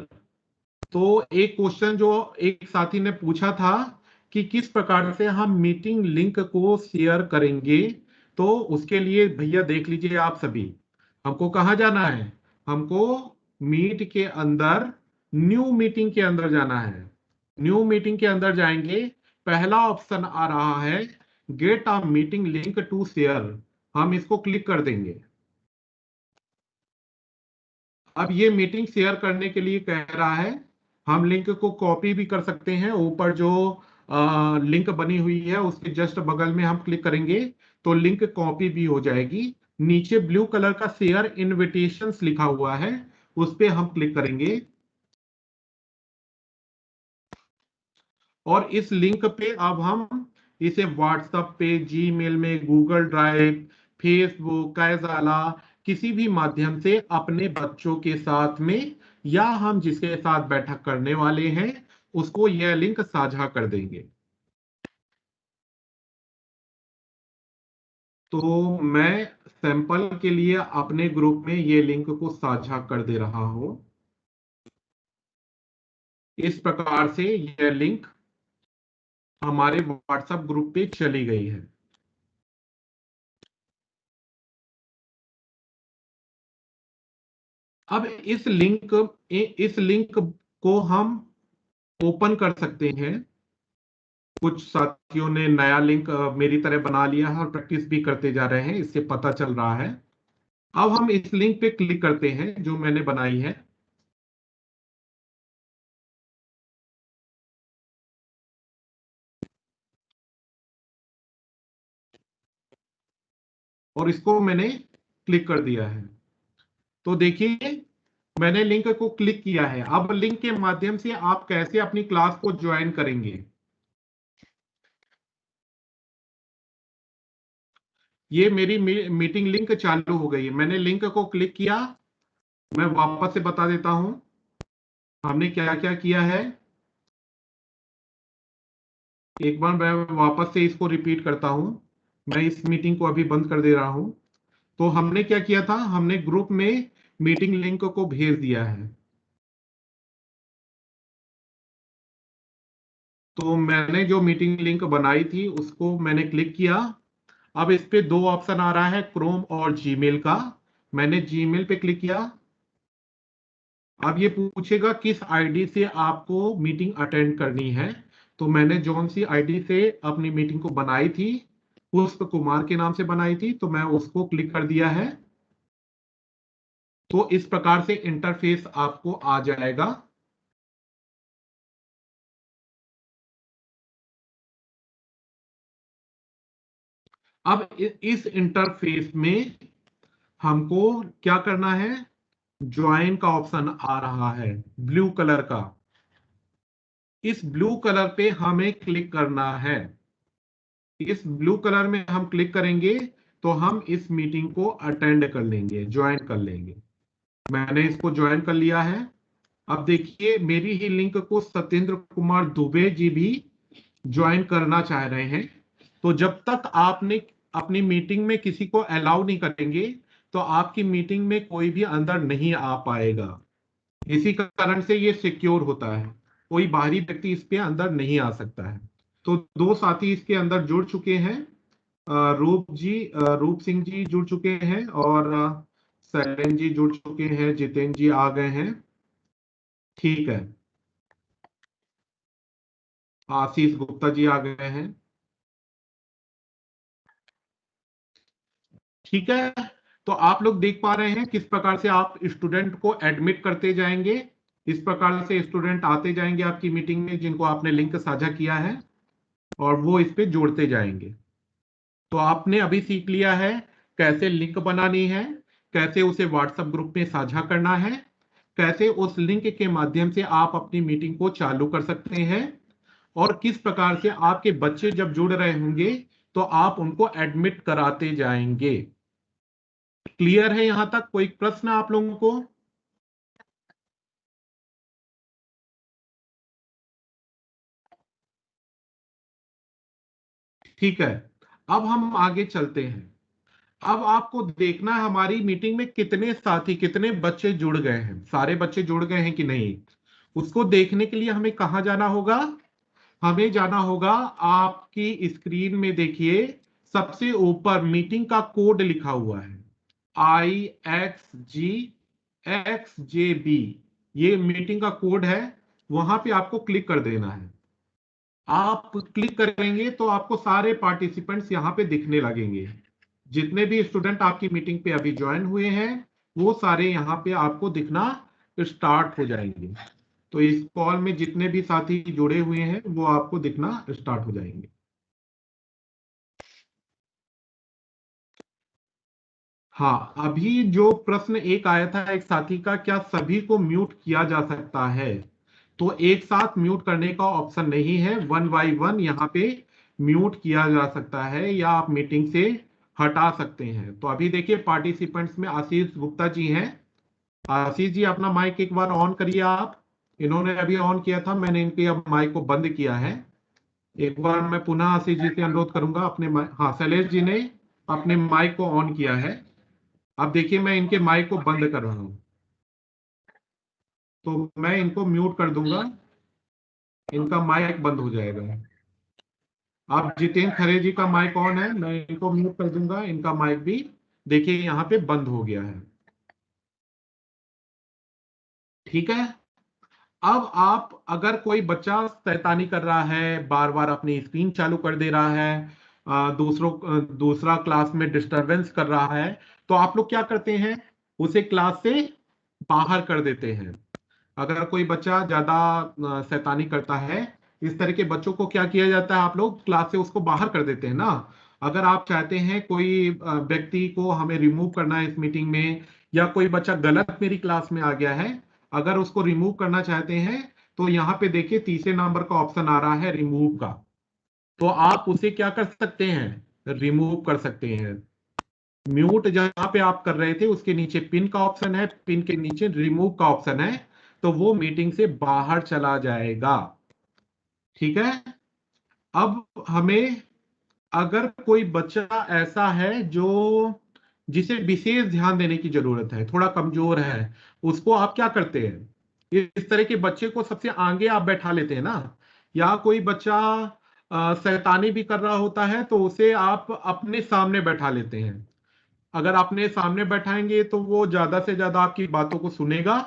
तो एक क्वेश्चन जो एक साथी ने पूछा था कि किस प्रकार से हम मीटिंग लिंक को शेयर करेंगे, तो उसके लिए भैया देख लीजिए आप सभी, हमको कहाँ जाना है? हमको मीट के अंदर न्यू मीटिंग के अंदर जाना है। न्यू मीटिंग के अंदर जाएंगे, पहला ऑप्शन आ रहा है get a meeting link to share. हम इसको क्लिक कर देंगे। अब ये मीटिंग शेयर करने के लिए कह रहा है। हम लिंक को कॉपी भी कर सकते हैं। ऊपर जो लिंक बनी हुई है उसके जस्ट बगल में हम क्लिक करेंगे तो लिंक कॉपी भी हो जाएगी। नीचे ब्लू कलर का शेयर इनविटेशंस लिखा हुआ है, उस पे हम क्लिक करेंगे और इस लिंक पे अब हम इसे व्हाट्सएप पे, जीमेल में, गूगल ड्राइव, फेसबुक, काइजाला, किसी भी माध्यम से अपने बच्चों के साथ में या हम जिसके साथ बैठक करने वाले हैं उसको यह लिंक साझा कर देंगे। तो मैं सैंपल के लिए अपने ग्रुप में ये लिंक को साझा कर दे रहा हूं। इस प्रकार से यह लिंक हमारे व्हाट्सएप ग्रुप पे चली गई है। अब इस लिंक को हम ओपन कर सकते हैं। कुछ साथियों ने नया लिंक मेरी तरह बना लिया है और प्रैक्टिस भी करते जा रहे हैं, इससे पता चल रहा है। अब हम इस लिंक पे क्लिक करते हैं जो मैंने बनाई है। और इसको मैंने क्लिक कर दिया है। तो देखिए, मैंने लिंक को क्लिक किया है। अब लिंक के माध्यम से आप कैसे अपनी क्लास को ज्वाइन करेंगे। ये मेरी मीटिंग लिंक चालू हो गई है। मैंने लिंक को क्लिक किया। मैं वापस से बता देता हूं हमने क्या क्या किया है। एक बार मैं वापस से इसको रिपीट करता हूं। मैं इस मीटिंग को अभी बंद कर दे रहा हूं। तो हमने क्या किया था, हमने ग्रुप में मीटिंग लिंक को भेज दिया है। तो मैंने जो मीटिंग लिंक बनाई थी उसको मैंने क्लिक किया। अब इस पे दो ऑप्शन आ रहा है, क्रोम और जीमेल का। मैंने जीमेल पे क्लिक किया। अब ये पूछेगा किस आईडी से आपको मीटिंग अटेंड करनी है। तो मैंने जौन सी आईडी से अपनी मीटिंग को बनाई थी, पुष्प कुमार के नाम से बनाई थी, तो मैं उसको क्लिक कर दिया है। तो इस प्रकार से इंटरफेस आपको आ जाएगा। अब इस इंटरफेस में हमको क्या करना है, ज्वाइन का ऑप्शन आ रहा है ब्लू कलर का। इस ब्लू कलर पे हमें क्लिक करना है। इस ब्लू कलर में हम क्लिक करेंगे तो हम इस मीटिंग को अटेंड कर लेंगे, ज्वाइन कर लेंगे। मैंने इसको ज्वाइन कर लिया है। अब देखिए, मेरी ही लिंक को सत्येंद्र कुमार दुबे जी भी ज्वाइन करना चाह रहे हैं। तो जब तक आपने अपनी मीटिंग में किसी को अलाउ नहीं करेंगे, तो आपकी मीटिंग में कोई भी अंदर नहीं आ पाएगा। इसी कारण से ये सिक्योर होता है, कोई बाहरी व्यक्ति इस पे अंदर नहीं आ सकता है। तो दो साथी इसके अंदर जुड़ चुके हैं। रूप सिंह जी जुड़ चुके हैं, और शैलेन जी जुड़ चुके हैं, जितेंद्र जी आ गए हैं। ठीक है, आशीष गुप्ता जी आ गए हैं। ठीक है। तो आप लोग देख पा रहे हैं किस प्रकार से आप स्टूडेंट को एडमिट करते जाएंगे। इस प्रकार से स्टूडेंट आते जाएंगे आपकी मीटिंग में जिनको आपने लिंक साझा किया है, और वो इस पे जोड़ते जाएंगे। तो आपने अभी सीख लिया है कैसे लिंक बनानी है, कैसे उसे व्हाट्सएप ग्रुप में साझा करना है, कैसे उस लिंक के माध्यम से आप अपनी मीटिंग को चालू कर सकते हैं, और किस प्रकार से आपके बच्चे जब जुड़ रहे होंगे तो आप उनको एडमिट कराते जाएंगे। क्लियर है यहां तक? कोई प्रश्न आप लोगों को? ठीक है, अब हम आगे चलते हैं। अब आपको देखना है हमारी मीटिंग में कितने साथी, कितने बच्चे जुड़ गए हैं, सारे बच्चे जुड़ गए हैं कि नहीं। उसको देखने के लिए हमें कहां जाना होगा, हमें जाना होगा, आपकी स्क्रीन में देखिए सबसे ऊपर मीटिंग का कोड लिखा हुआ है, IXG XJB। ये मीटिंग का कोड है। वहां पे आपको क्लिक कर देना है। आप क्लिक करेंगे तो आपको सारे पार्टिसिपेंट्स यहाँ पे दिखने लगेंगे। जितने भी स्टूडेंट आपकी मीटिंग पे अभी ज्वाइन हुए हैं, वो सारे यहाँ पे आपको दिखना स्टार्ट हो जाएंगे। तो इस कॉल में जितने भी साथी जुड़े हुए हैं वो आपको दिखना स्टार्ट हो जाएंगे। हाँ, अभी जो प्रश्न एक आया था एक साथी का, क्या सभी को म्यूट किया जा सकता है? तो एक साथ म्यूट करने का ऑप्शन नहीं है, वन बाय वन यहाँ पे म्यूट किया जा सकता है या आप मीटिंग से हटा सकते हैं। तो अभी देखिए पार्टिसिपेंट्स में आशीष गुप्ता जी हैं। आशीष जी अपना माइक एक बार ऑन करिए आप। इन्होंने अभी ऑन किया था, मैंने इनके अब माइक को बंद किया है। एक बार मैं पुनः आशीष जी से अनुरोध करूंगा अपने हाँ, शैलेश जी ने अपने माइक को ऑन किया है। अब देखिए मैं इनके माइक को बंद कर रहा हूं, तो मैं इनको म्यूट कर दूंगा, इनका माइक बंद हो जाएगा। अब जितेंद्र खरे जी का माइक ऑन है, मैं इनको म्यूट कर दूंगा, इनका माइक भी देखिए यहाँ पे बंद हो गया है। ठीक है। अब आप अगर कोई बच्चा शैतानी कर रहा है, बार बार अपनी स्क्रीन चालू कर दे रहा है, दूसरा क्लास में डिस्टरबेंस कर रहा है, तो आप लोग क्या करते हैं, उसे क्लास से बाहर कर देते हैं। अगर कोई बच्चा ज्यादा शैतानी करता है, इस तरह के बच्चों को क्या किया जाता है, आप लोग क्लास से उसको बाहर कर देते हैं ना। अगर आप चाहते हैं कोई व्यक्ति को हमें रिमूव करना है इस मीटिंग में, या कोई बच्चा गलत मेरी क्लास में आ गया है, अगर उसको रिमूव करना चाहते हैं, तो यहाँ पे देखिए तीसरे नंबर का ऑप्शन आ रहा है रिमूव का। तो आप उसे क्या कर सकते हैं, रिमूव कर सकते हैं। म्यूट जहां पे आप कर रहे थे उसके नीचे पिन का ऑप्शन है, पिन के नीचे रिमूव का ऑप्शन है, तो वो मीटिंग से बाहर चला जाएगा। ठीक है। अब हमें, अगर कोई बच्चा ऐसा है जो जिसे विशेष ध्यान देने की जरूरत है, थोड़ा कमजोर है, उसको आप क्या करते हैं, इस तरह के बच्चे को सबसे आगे आप बैठा लेते हैं ना। या कोई बच्चा शैतानी भी कर रहा होता है, तो उसे आप अपने सामने बैठा लेते हैं। अगर अपने सामने बैठाएंगे तो वो ज्यादा से ज्यादा आपकी बातों को सुनेगा,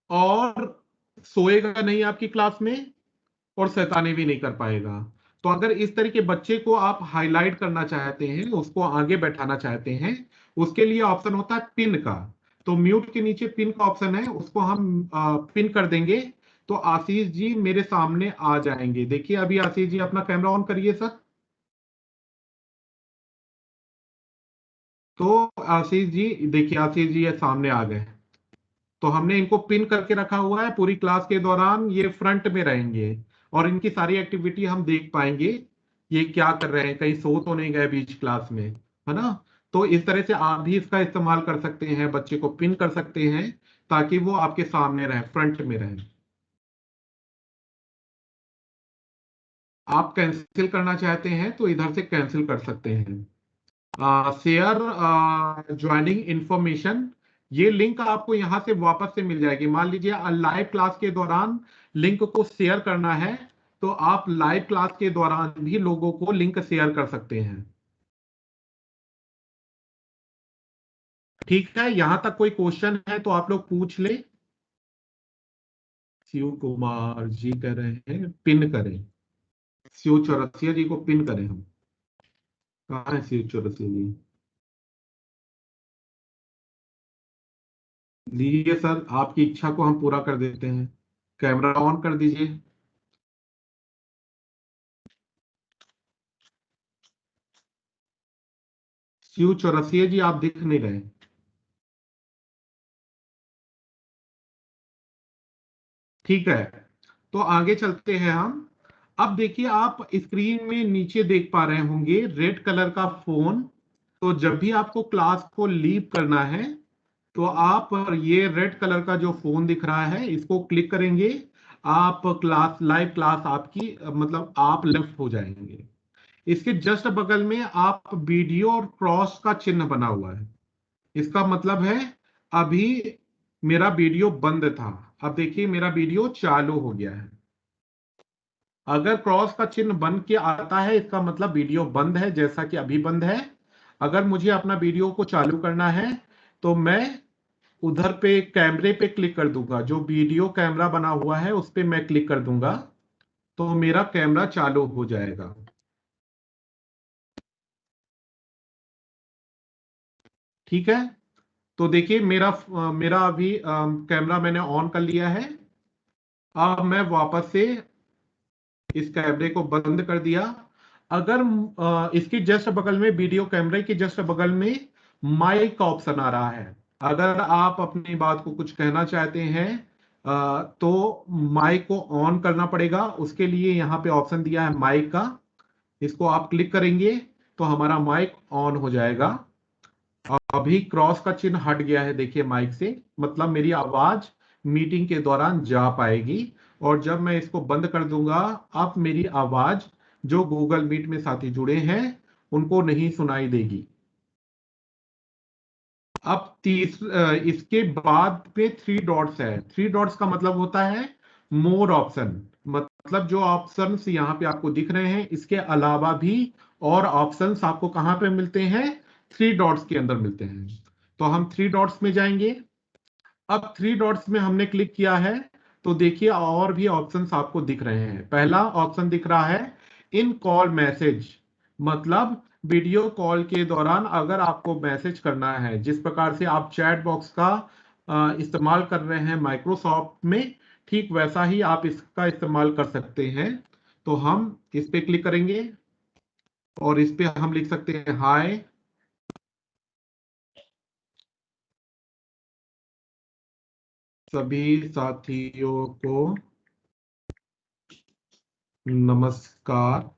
और सोएगा नहीं आपकी क्लास में, और शैतानी भी नहीं कर पाएगा। तो अगर इस तरह के बच्चे को आप हाईलाइट करना चाहते हैं, उसको आगे बैठाना चाहते हैं, उसके लिए ऑप्शन होता है पिन का। तो म्यूट के नीचे पिन का ऑप्शन है, उसको हम पिन कर देंगे, तो आशीष जी मेरे सामने आ जाएंगे। देखिए अभी आशीष जी अपना कैमरा ऑन करिए सर। तो आशीष जी देखिए, आशीष जी ये सामने आ गए। तो हमने इनको पिन करके रखा हुआ है, पूरी क्लास के दौरान ये फ्रंट में रहेंगे, और इनकी सारी एक्टिविटी हम देख पाएंगे, ये क्या कर रहे हैं, कहीं सो तो नहीं गए बीच क्लास में, है ना। तो इस तरह से आप भी इसका इस्तेमाल कर सकते हैं, बच्चे को पिन कर सकते हैं, ताकि वो आपके सामने रहे, फ्रंट में रहे। आप कैंसिल करना चाहते हैं तो इधर से कैंसिल कर सकते हैं। शेयर ज्वाइनिंग इंफॉर्मेशन, ये लिंक आपको यहां से वापस से मिल जाएगी। मान लीजिए लाइव क्लास के दौरान लिंक को शेयर करना है, तो आप लाइव क्लास के दौरान भी लोगों को लिंक शेयर कर सकते हैं। ठीक है, यहां तक कोई क्वेश्चन है तो आप लोग पूछ ले। शिव कुमार जी कह रहे हैं पिन करें, शिव चौरसिया जी को पिन करें हम। कहाँ है शिव चौरसिया जी? लीजिए सर, आपकी इच्छा को हम पूरा कर देते हैं। कैमरा ऑन कर दीजिए। शिव चौरसिया जी आप दिख नहीं रहे। ठीक है, तो आगे चलते हैं हम। अब देखिए, आप स्क्रीन में नीचे देख पा रहे होंगे रेड कलर का फोन। तो जब भी आपको क्लास को लीव करना है, तो आप ये रेड कलर का जो फोन दिख रहा है इसको क्लिक करेंगे, आप क्लास, लाइव क्लास आपकी, मतलब आप लेफ्ट हो जाएंगे। इसके जस्ट बगल में आप वीडियो और क्रॉस का चिन्ह बना हुआ है, इसका मतलब है अभी मेरा वीडियो बंद था, अब देखिए मेरा वीडियो चालू हो गया है। अगर क्रॉस का चिन्ह बन के आता है, इसका मतलब वीडियो बंद है, जैसा कि अभी बंद है। अगर मुझे अपना वीडियो को चालू करना है, तो मैं उधर पे कैमरे पे क्लिक कर दूंगा, जो वीडियो कैमरा बना हुआ है उस पे मैं क्लिक कर दूंगा, तो मेरा कैमरा चालू हो जाएगा। ठीक है, तो देखिए मेरा मेरा अभी कैमरा मैंने ऑन कर लिया है। अब मैं वापस से इस कैमरे को बंद कर दिया। अगर इसके जस्ट बगल में, वीडियो कैमरे के जस्ट बगल में माइक का ऑप्शन आ रहा है। अगर आप अपनी बात को कुछ कहना चाहते हैं, तो माइक को ऑन करना पड़ेगा। उसके लिए यहाँ पे ऑप्शन दिया है माइक का, इसको आप क्लिक करेंगे तो हमारा माइक ऑन हो जाएगा। अभी क्रॉस का चिन्ह हट गया है, देखिए माइक से, मतलब मेरी आवाज मीटिंग के दौरान जा पाएगी। और जब मैं इसको बंद कर दूंगा, अब मेरी आवाज जो गूगल मीट में साथी जुड़े हैं उनको नहीं सुनाई देगी। अब इसके बाद पे थ्री डॉट्स है, थ्री डॉट्स का मतलब होता है मोर ऑप्शन। मतलब जो ऑप्शंस यहाँ पे आपको दिख रहे हैं, इसके अलावा भी और ऑप्शंस आपको कहाँ पे मिलते हैं, थ्री डॉट्स के अंदर मिलते हैं। तो हम थ्री डॉट्स में जाएंगे। अब थ्री डॉट्स में हमने क्लिक किया है, तो देखिए और भी ऑप्शंस आपको दिख रहे हैं। पहला ऑप्शन दिख रहा है इन कॉल मैसेज, मतलब वीडियो कॉल के दौरान अगर आपको मैसेज करना है, जिस प्रकार से आप चैट बॉक्स का इस्तेमाल कर रहे हैं माइक्रोसॉफ्ट में, ठीक वैसा ही आप इसका इस्तेमाल कर सकते हैं। तो हम इस पे क्लिक करेंगे और इस पे हम लिख सकते हैं हाय, सभी साथियों को नमस्कार।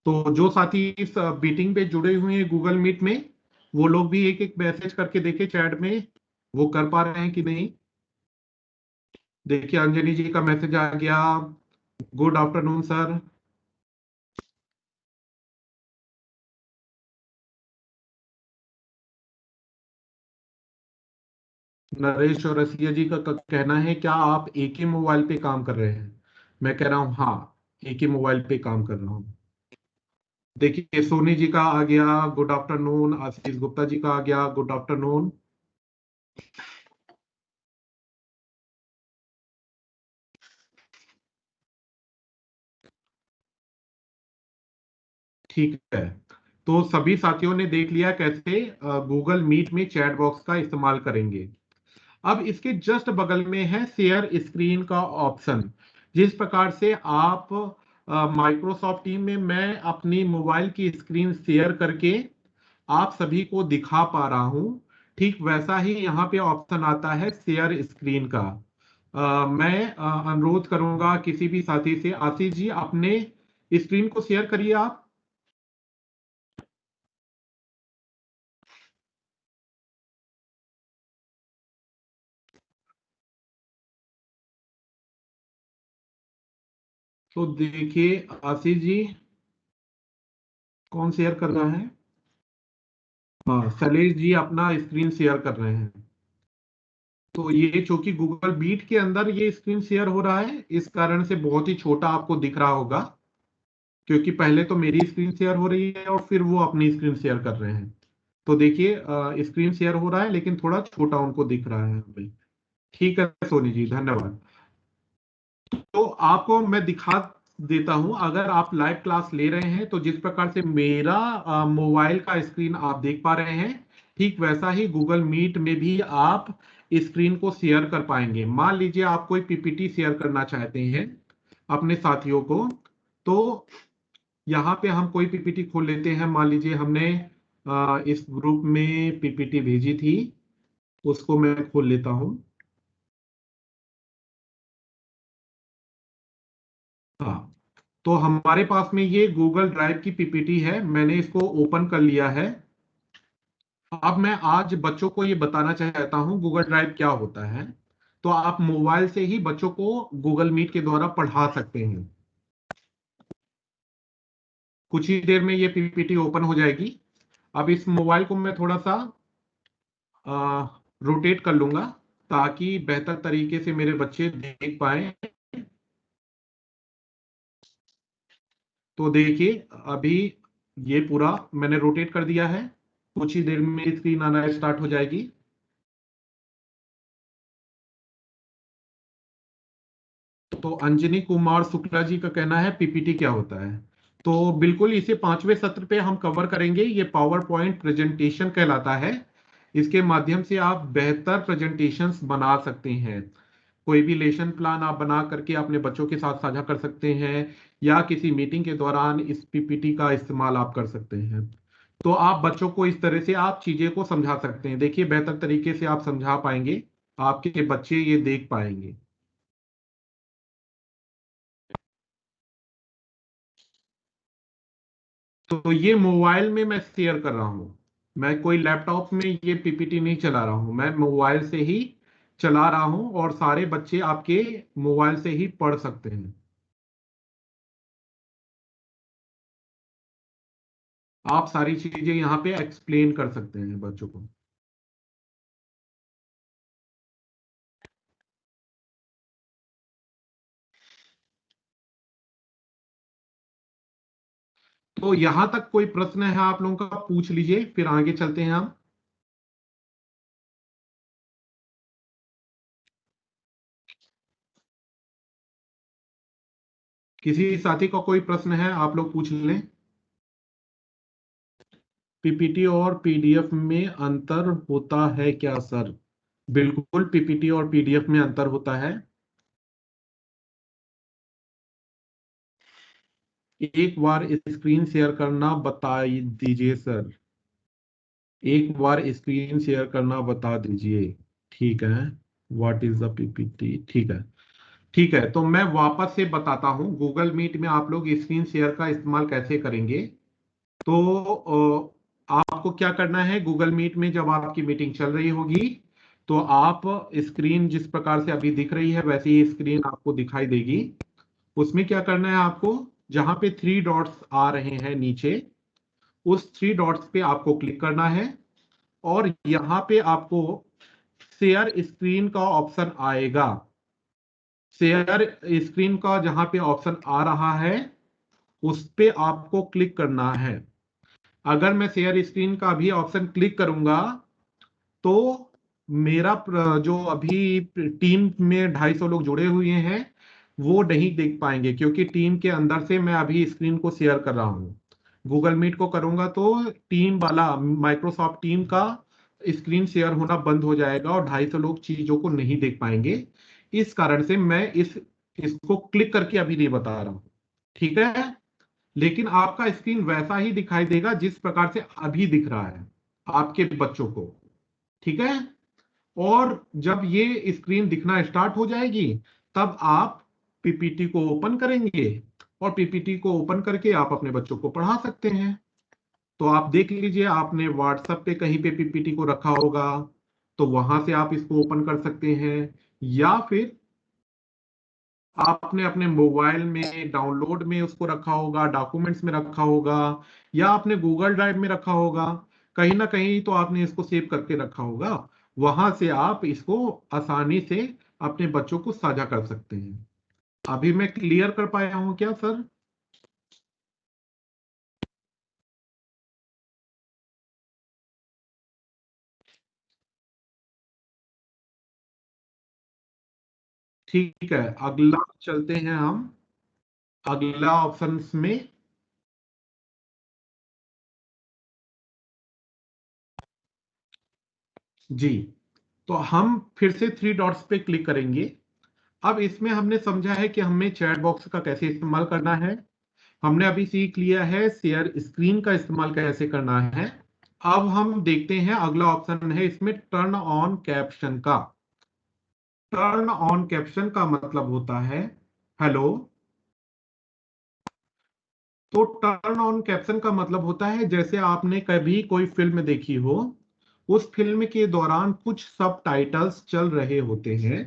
तो जो साथी इस मीटिंग पे जुड़े हुए हैं गूगल मीट में, वो लोग भी एक एक मैसेज करके देखे चैट में वो कर पा रहे हैं कि नहीं। देखिए अंजनी जी का मैसेज आ गया, गुड आफ्टरनून सर। नरेश और रसिया जी का कहना है क्या आप एक ही मोबाइल पे काम कर रहे हैं? मैं कह रहा हूँ हाँ, एक ही मोबाइल पे काम कर रहा हूँ। देखिए सोनी जी का आ गया गुड आफ्टरनून, आशीष गुप्ता जी का आ गया गुड आफ्टरनून। ठीक है, तो सभी साथियों ने देख लिया कैसे गूगल मीट में चैट बॉक्स का इस्तेमाल करेंगे। अब इसके जस्ट बगल में है शेयर स्क्रीन का ऑप्शन। जिस प्रकार से आप माइक्रोसॉफ्ट टीम में मैं अपनी मोबाइल की स्क्रीन शेयर करके आप सभी को दिखा पा रहा हूं, ठीक वैसा ही यहाँ पे ऑप्शन आता है शेयर स्क्रीन का। मैं अनुरोध करूंगा किसी भी साथी से, आशीष जी अपने स्क्रीन को शेयर करिए आप। तो देखिए आशीष जी कौन शेयर कर रहा है? हाँ शैलेश जी अपना स्क्रीन शेयर कर रहे हैं। तो ये चूंकि गूगल मीट के अंदर ये स्क्रीन शेयर हो रहा है, इस कारण से बहुत ही छोटा आपको दिख रहा होगा, क्योंकि पहले तो मेरी स्क्रीन शेयर हो रही है और फिर वो अपनी स्क्रीन शेयर कर रहे हैं। तो देखिए स्क्रीन शेयर हो रहा है लेकिन थोड़ा छोटा उनको दिख रहा है भाई। ठीक है सोनी जी धन्यवाद। तो आपको मैं दिखा देता हूं, अगर आप लाइव क्लास ले रहे हैं तो जिस प्रकार से मेरा मोबाइल का स्क्रीन आप देख पा रहे हैं, ठीक वैसा ही गूगल मीट में भी आप स्क्रीन को शेयर कर पाएंगे। मान लीजिए आप कोई पीपीटी शेयर करना चाहते हैं अपने साथियों को, तो यहाँ पे हम कोई पीपीटी खोल लेते हैं। मान लीजिए हमने इस ग्रुप में पीपीटी भेजी थी, उसको मैं खोल लेता हूँ। हाँ, तो हमारे पास में ये गूगल ड्राइव की पीपीटी है, मैंने इसको ओपन कर लिया है। अब मैं आज बच्चों को ये बताना चाहता हूँ गूगल ड्राइव क्या होता है। तो आप मोबाइल से ही बच्चों को गूगल मीट के द्वारा पढ़ा सकते हैं। कुछ ही देर में ये पीपीटी ओपन हो जाएगी। अब इस मोबाइल को मैं थोड़ा सा रोटेट कर लूंगा ताकि बेहतर तरीके से मेरे बच्चे देख पाए। तो देखिए अभी ये पूरा मैंने रोटेट कर दिया है, कुछ ही देर में स्क्रीन आना स्टार्ट हो जाएगी। तो अंजनी कुमार शुक्ला जी का कहना है पीपीटी क्या होता है। तो बिल्कुल इसे 5वें सत्र पे हम कवर करेंगे। ये पावर पॉइंट प्रेजेंटेशन कहलाता है। इसके माध्यम से आप बेहतर प्रेजेंटेशंस बना सकते हैं। कोई भी लेसन प्लान आप बना करके अपने बच्चों के साथ साझा कर सकते हैं, या किसी मीटिंग के दौरान इस पीपीटी का इस्तेमाल आप कर सकते हैं। तो आप बच्चों को इस तरह से आप चीजें को समझा सकते हैं। देखिए बेहतर तरीके से आप समझा पाएंगे, आपके बच्चे ये देख पाएंगे। तो ये मोबाइल में मैं शेयर कर रहा हूँ, मैं कोई लैपटॉप में ये पीपीटी नहीं चला रहा हूँ, मैं मोबाइल से ही चला रहा हूँ और सारे बच्चे आपके मोबाइल से ही पढ़ सकते हैं। आप सारी चीजें यहाँ पे एक्सप्लेन कर सकते हैं बच्चों को। तो यहां तक कोई प्रश्न है आप लोगों का, पूछ लीजिए फिर आगे चलते हैं हम। किसी साथी का कोई प्रश्न है आप लोग पूछ लें। पीपीटी और पीडीएफ में अंतर होता है क्या सर? बिल्कुल, पीपीटी और पीडीएफ में अंतर होता है। एक बार स्क्रीन शेयर करना बता दीजिए सर। एक बार स्क्रीन शेयर करना बता दीजिए। ठीक है। What is the PPT? ठीक है। ठीक है, तो मैं वापस से बताता हूं गूगल मीट में आप लोग स्क्रीन शेयर का इस्तेमाल कैसे करेंगे। तो आपको क्या करना है, गूगल मीट में जब आपकी मीटिंग चल रही होगी तो आप स्क्रीन जिस प्रकार से अभी दिख रही है वैसे ही स्क्रीन आपको दिखाई देगी। उसमें क्या करना है आपको, जहां पे थ्री डॉट्स आ रहे हैं नीचे, उस थ्री डॉट्स पे आपको क्लिक करना है और यहाँ पे आपको शेयर स्क्रीन का ऑप्शन आएगा। शेयर स्क्रीन का जहां पे ऑप्शन आ रहा है उस पे आपको क्लिक करना है। अगर मैं शेयर स्क्रीन का भी ऑप्शन क्लिक करूंगा तो मेरा जो अभी टीम में 250 लोग जुड़े हुए हैं वो नहीं देख पाएंगे, क्योंकि टीम के अंदर से मैं अभी स्क्रीन को शेयर कर रहा हूं। गूगल मीट को करूंगा तो टीम वाला माइक्रोसॉफ्ट टीम का स्क्रीन शेयर होना बंद हो जाएगा और 250 लोग चीजों को नहीं देख पाएंगे। इस कारण से मैं इसको क्लिक करके अभी नहीं बता रहा हूं। ठीक है, लेकिन आपका स्क्रीन वैसा ही दिखाई देगा जिस प्रकार से अभी दिख रहा है आपके बच्चों को। ठीक है, और जब ये स्क्रीन दिखना स्टार्ट हो जाएगी तब आप पीपीटी को ओपन करेंगे और पीपीटी को ओपन करके आप अपने बच्चों को पढ़ा सकते हैं। तो आप देख लीजिए, आपने व्हाट्सएप पे कहीं पे पीपीटी को रखा होगा तो वहां से आप इसको ओपन कर सकते हैं, या फिर आपने अपने मोबाइल में डाउनलोड में उसको रखा होगा, डॉक्यूमेंट्स में रखा होगा, या आपने गूगल ड्राइव में रखा होगा। कहीं ना कहीं तो आपने इसको सेव करके रखा होगा। वहां से आप इसको आसानी से अपने बच्चों को साझा कर सकते हैं। अभी मैं क्लियर कर पाया हूं क्या सर? ठीक है, अगला चलते हैं हम अगला ऑप्शन में। जी, तो हम फिर से थ्री डॉट्स पे क्लिक करेंगे। अब इसमें हमने समझा है कि हमें चैट बॉक्स का कैसे इस्तेमाल करना है। हमने अभी सीख लिया है शेयर स्क्रीन का इस्तेमाल कैसे करना है। अब हम देखते हैं अगला ऑप्शन है इसमें टर्न ऑन कैप्शन का। टर्न ऑन कैप्शन का मतलब होता है, हेलो, तो टर्न ऑन कैप्शन का मतलब होता है जैसे आपने कभी कोई फिल्म देखी हो, उस फिल्म के दौरान कुछ सब टाइटल्स चल रहे होते हैं,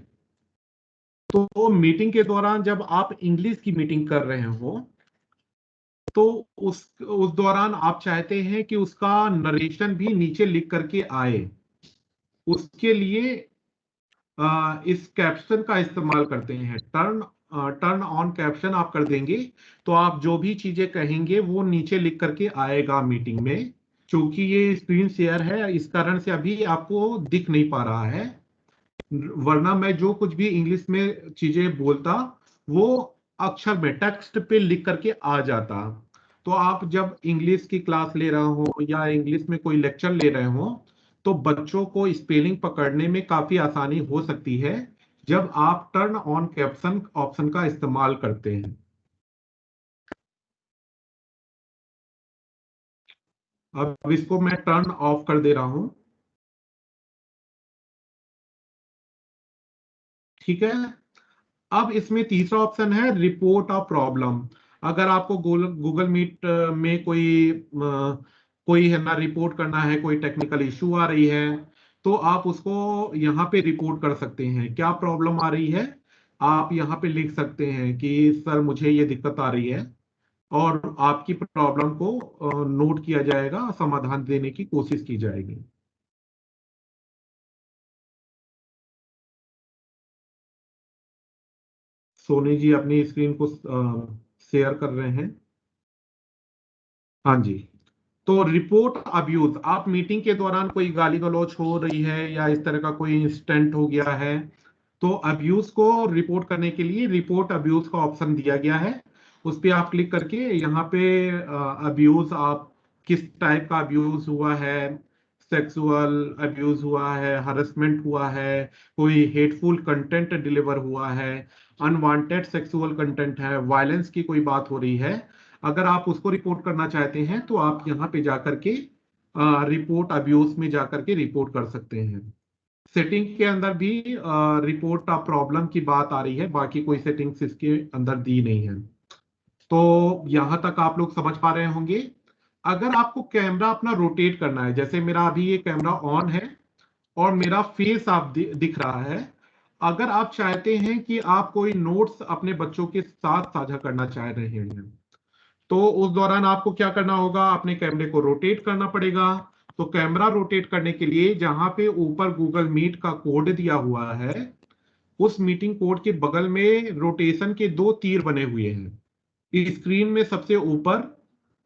तो मीटिंग के दौरान जब आप इंग्लिश की मीटिंग कर रहे हो तो उस दौरान आप चाहते हैं कि उसका नरेशन भी नीचे लिख करके आए। उसके लिए इस कैप्शन का इस्तेमाल करते हैं। टर्न ऑन कैप्शन आप कर देंगे तो आप जो भी चीजें कहेंगे वो नीचे लिख करके आएगा मीटिंग में। क्योंकि ये स्क्रीन शेयर है इस कारण से अभी आपको दिख नहीं पा रहा है, वरना मैं जो कुछ भी इंग्लिश में चीजें बोलता वो अक्षर में टेक्स्ट पे लिख करके आ जाता। तो आप जब इंग्लिश की क्लास ले रहे हो या इंग्लिश में कोई लेक्चर ले रहे हो तो बच्चों को स्पेलिंग पकड़ने में काफी आसानी हो सकती है जब आप टर्न ऑन कैप्शन ऑप्शन का इस्तेमाल करते हैं। अब इसको मैं टर्न ऑफ कर दे रहा हूं। ठीक है, अब इसमें तीसरा ऑप्शन है रिपोर्ट अ प्रॉब्लम। अगर आपको गूगल मीट में कोई है ना रिपोर्ट करना है, कोई टेक्निकल इशू आ रही है तो आप उसको यहाँ पे रिपोर्ट कर सकते हैं। क्या प्रॉब्लम आ रही है आप यहाँ पे लिख सकते हैं कि सर मुझे ये दिक्कत आ रही है, और आपकी प्रॉब्लम को नोट किया जाएगा, समाधान देने की कोशिश की जाएगी। सोनी जी अपनी स्क्रीन को शेयर कर रहे हैं। हाँ जी, तो रिपोर्ट अब्यूज, आप मीटिंग के दौरान कोई गाली गलौज हो रही है या इस तरह का कोई इंसिडेंट हो गया है तो अब्यूज को रिपोर्ट करने के लिए रिपोर्ट अब्यूज का ऑप्शन दिया गया है। उस पर आप क्लिक करके यहाँ पे अब्यूज, आप किस टाइप का अब्यूज हुआ है, सेक्सुअल अब्यूज हुआ है, हरेसमेंट हुआ है, कोई हेटफुल कंटेंट डिलीवर हुआ है, अनवांटेड सेक्सुअल कंटेंट है, वायलेंस की कोई बात हो रही है, अगर आप उसको रिपोर्ट करना चाहते हैं तो आप यहाँ पे जाकर के रिपोर्ट अब्यूज में जाकर के रिपोर्ट कर सकते हैं। सेटिंग के अंदर भी रिपोर्ट ऑफ प्रॉब्लम की बात आ रही है, बाकी कोई सेटिंग्स इसके अंदर दी नहीं है। तो यहां तक आप लोग समझ पा रहे होंगे। अगर आपको कैमरा अपना रोटेट करना है, जैसे मेरा अभी ये कैमरा ऑन है और मेरा फेस आप दिख रहा है, अगर आप चाहते हैं कि आप कोई नोट्स अपने बच्चों के साथ साझा करना चाह रहे हैं, तो उस दौरान आपको क्या करना होगा, अपने कैमरे को रोटेट करना पड़ेगा। तो कैमरा रोटेट करने के लिए जहां पे ऊपर गूगल मीट का कोड दिया हुआ है, उस मीटिंग कोड के बगल में रोटेशन के दो तीर बने हुए हैं। स्क्रीन में सबसे ऊपर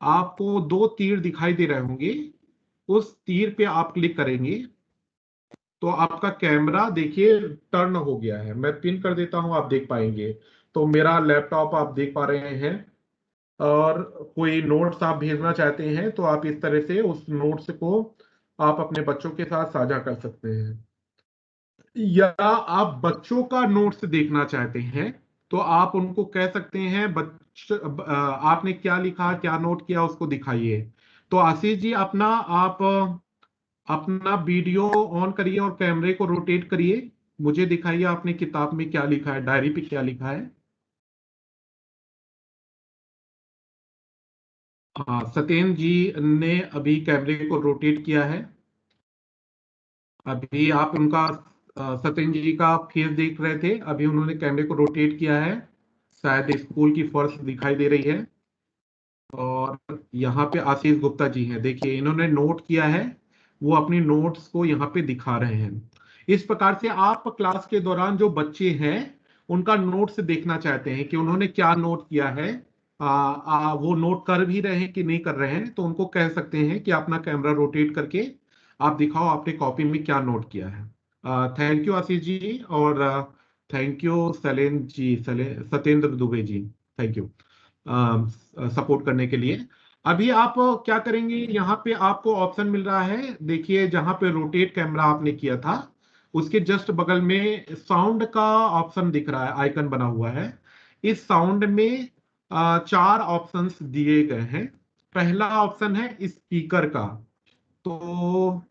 आपको दो तीर दिखाई दे रहे होंगे, उस तीर पे आप क्लिक करेंगे तो आपका कैमरा देखिए टर्न हो गया है। मैं पिन कर देता हूं, आप देख पाएंगे। तो मेरा लैपटॉप आप देख पा रहे हैं, और कोई नोट्स आप भेजना चाहते हैं तो आप इस तरह से उस नोट्स को आप अपने बच्चों के साथ साझा कर सकते हैं। या आप बच्चों का नोट्स देखना चाहते हैं तो आप उनको कह सकते हैं, आपने क्या लिखा, क्या नोट किया, उसको दिखाइए। तो आशीष जी, अपना वीडियो ऑन करिए और कैमरे को रोटेट करिए, मुझे दिखाइए आपने किताब में क्या लिखा है, डायरी पे क्या लिखा है। हाँ, सत्येंद्र जी ने अभी कैमरे को रोटेट किया है। अभी आप उनका सत्येंद्र जी का फेस देख रहे थे, अभी उन्होंने कैमरे को रोटेट किया है। शायद स्कूल की फर्श दिखाई दे रही है। और यहाँ पे आशीष गुप्ता जी हैं, देखिए इन्होंने नोट किया है, वो अपनी नोट्स को यहाँ पे दिखा रहे हैं। इस प्रकार से आप क्लास के दौरान जो बच्चे हैं उनका नोट्स देखना चाहते हैं कि उन्होंने क्या नोट किया है, वो नोट कर भी रहे हैं कि नहीं कर रहे हैं, तो उनको कह सकते हैं कि अपना कैमरा रोटेट करके आप दिखाओ आपने कॉपी में क्या नोट किया है। थैंक यू आशीष जी, और thank you Satyendra Dubey ji, thank you support करने के लिए। अभी आप क्या करेंगे, यहाँ पे आपको ऑप्शन मिल रहा है, देखिए जहां पे रोटेट कैमरा आपने किया था उसके जस्ट बगल में साउंड का ऑप्शन दिख रहा है, आइकन बना हुआ है। इस साउंड में चार ऑप्शंस दिए गए हैं। पहला ऑप्शन है स्पीकर का। तो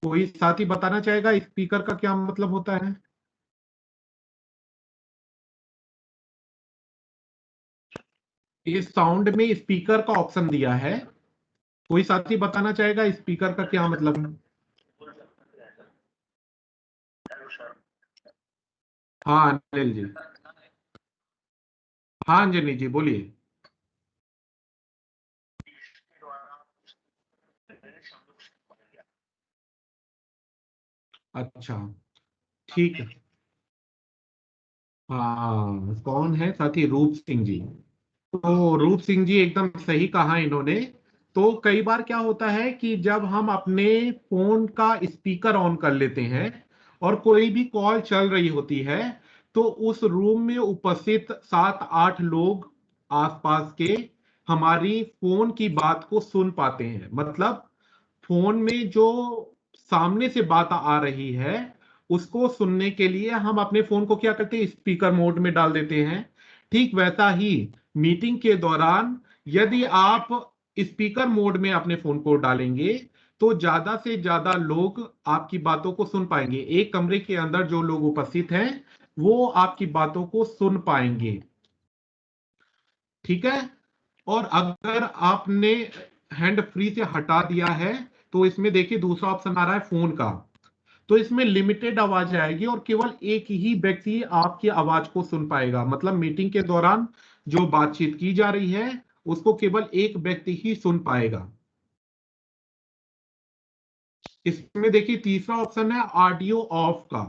कोई साथी बताना चाहेगा स्पीकर का क्या मतलब होता है। इस साउंड में स्पीकर का ऑप्शन दिया है, कोई साथी बताना चाहेगा स्पीकर का क्या मतलब है। हाँ अनिल जी। हाँ अंजनी जी बोलिए। अच्छा, ठीक है। हाँ, कौन है साथी, रूप सिंह जी। तो रूप सिंह जी एकदम सही कहा इन्होंने। तो कई बार क्या होता है कि जब हम अपने फोन का स्पीकर ऑन कर लेते हैं और कोई भी कॉल चल रही होती है, तो उस रूम में उपस्थित 7-8 लोग आसपास के हमारी फोन की बात को सुन पाते हैं। मतलब फोन में जो सामने से बात आ रही है उसको सुनने के लिए हम अपने फोन को क्या करते हैं, स्पीकर मोड में डाल देते हैं। ठीक वैसा ही मीटिंग के दौरान यदि आप स्पीकर मोड में अपने फोन को डालेंगे तो ज्यादा से ज्यादा लोग आपकी बातों को सुन पाएंगे। एक कमरे के अंदर जो लोग उपस्थित हैं वो आपकी बातों को सुन पाएंगे। ठीक है। और अगर आपने हैंड फ्री से हटा दिया है तो इसमें देखिए दूसरा ऑप्शन आ रहा है फोन का। तो इसमें लिमिटेड आवाज आएगी और केवल एक ही व्यक्ति आपकी आवाज को सुन पाएगा। मतलब मीटिंग के दौरान जो बातचीत की जा रही है उसको केवल एक व्यक्ति ही सुन पाएगा। इसमें देखिए तीसरा ऑप्शन है ऑडियो ऑफ का।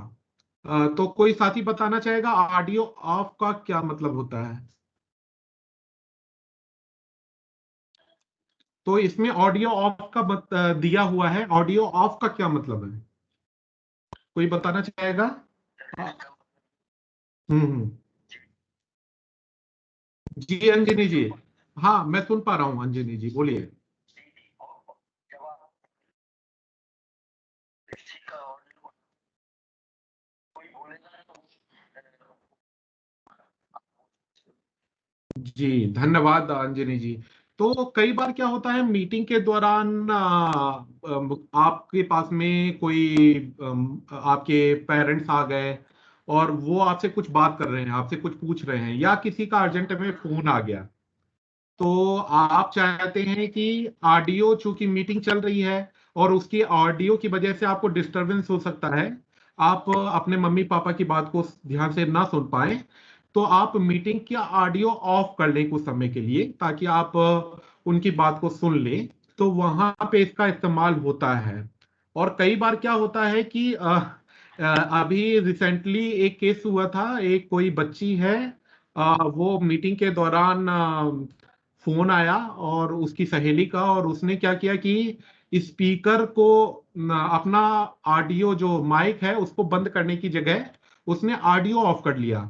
तो कोई साथी बताना चाहेगा ऑडियो ऑफ का क्या मतलब होता है। तो इसमें ऑडियो ऑफ का दिया हुआ है, ऑडियो ऑफ का क्या मतलब है, कोई बताना चाहेगा। हम्म। जी अंजनी जी, हाँ मैं सुन पा रहा हूँ। अंजनी जी बोलिए। जी धन्यवाद अंजनी जी। तो कई बार क्या होता है मीटिंग के दौरान आपके पास में कोई आपके पेरेंट्स आ गए और वो आपसे कुछ बात कर रहे हैं, आपसे कुछ पूछ रहे हैं, या किसी का अर्जेंट में फोन आ गया। तो आप चाहते हैं कि ऑडियो, चूंकि मीटिंग चल रही है और उसकी ऑडियो की वजह से आपको डिस्टरबेंस हो सकता है, आप अपने मम्मी पापा की बात को ध्यान से ना सुन पाए, तो आप मीटिंग की ऑडियो ऑफ कर लें कुछ समय के लिए, ताकि आप उनकी बात को सुन लें। तो वहां पे इसका इस्तेमाल होता है। और कई बार क्या होता है कि अभी रिसेंटली एक केस हुआ था। एक कोई बच्ची है, वो मीटिंग के दौरान फोन आया और उसकी सहेली का, और उसने क्या किया कि स्पीकर को अपना ऑडियो जो माइक है उसको बंद करने की जगह उसने ऑडियो ऑफ कर लिया।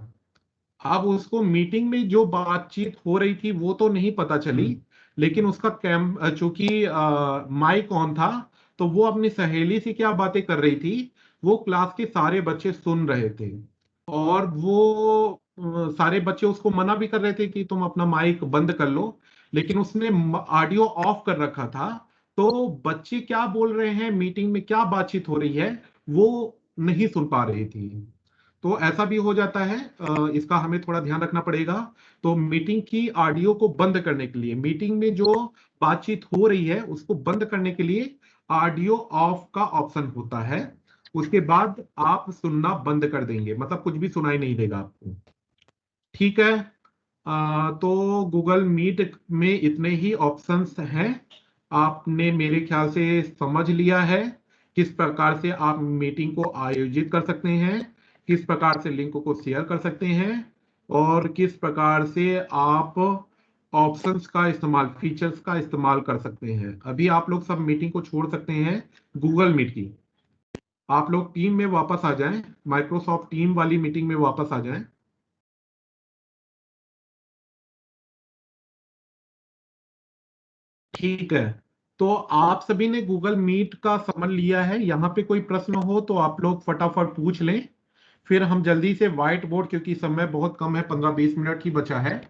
अब उसको मीटिंग में जो बातचीत हो रही थी वो तो नहीं पता चली, लेकिन उसका चूंकि माइक ऑन था, तो वो अपनी सहेली से क्या बातें कर रही थी वो क्लास के सारे बच्चे सुन रहे थे। और वो सारे बच्चे उसको मना भी कर रहे थे कि तुम अपना माइक बंद कर लो, लेकिन उसने ऑडियो ऑफ कर रखा था। तो बच्चे क्या बोल रहे हैं, मीटिंग में क्या बातचीत हो रही है, वो नहीं सुन पा रही थी। तो ऐसा भी हो जाता है, इसका हमें थोड़ा ध्यान रखना पड़ेगा। तो मीटिंग की ऑडियो को बंद करने के लिए, मीटिंग में जो बातचीत हो रही है उसको बंद करने के लिए ऑडियो ऑफ का ऑप्शन होता है। उसके बाद आप सुनना बंद कर देंगे, मतलब कुछ भी सुनाई नहीं देगा आपको। ठीक है। तो गूगल मीट में इतने ही ऑप्शंस हैं। आपने मेरे ख्याल से समझ लिया है किस प्रकार से आप मीटिंग को आयोजित कर सकते हैं, किस प्रकार से लिंक को शेयर कर सकते हैं, और किस प्रकार से आप ऑप्शंस का इस्तेमाल, फीचर्स का इस्तेमाल कर सकते हैं। अभी आप लोग सब मीटिंग को छोड़ सकते हैं, गूगल मीट की। आप लोग टीम में वापस आ जाएं, माइक्रोसॉफ्ट टीम वाली मीटिंग में वापस आ जाएं। ठीक है। तो आप सभी ने गूगल मीट का समझ लिया है। यहाँ पे कोई प्रश्न हो तो आप लोग फटाफट पूछ लें, फिर हम जल्दी से व्हाइट बोर्ड, क्योंकि समय बहुत कम है, 15-20 मिनट ही बचा है,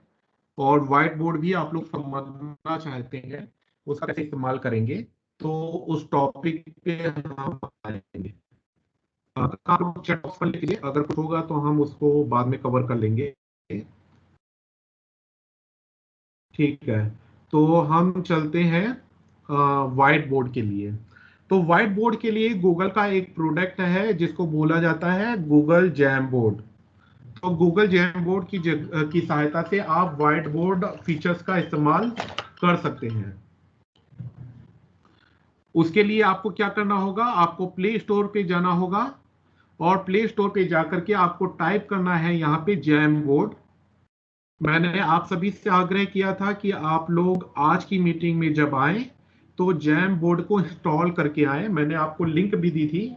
और व्हाइट बोर्ड भी आप लोग समझना चाहते हैं उसका कैसे इस्तेमाल करेंगे, तो उस टॉपिक पे हम आएंगे। आप लोग चैट बॉक्स कर लीजिए, अगर कुछ होगा तो हम उसको बाद में कवर कर लेंगे। ठीक है। तो हम चलते हैं व्हाइट बोर्ड के लिए। तो व्हाइट बोर्ड के लिए गूगल का एक प्रोडक्ट है जिसको बोला जाता है गूगल जैम बोर्ड। तो गूगल जैम बोर्ड की सहायता से आप व्हाइट बोर्ड फीचर्स का इस्तेमाल कर सकते हैं। उसके लिए आपको क्या करना होगा, आपको प्ले स्टोर पे जाना होगा, और प्ले स्टोर पे जाकर के आपको टाइप करना है यहाँ पे जैम बोर्ड। मैंने आप सभी से आग्रह किया था कि आप लोग आज की मीटिंग में जब आए तो जैम बोर्ड को इंस्टॉल करके आए। मैंने आपको लिंक भी दी थी।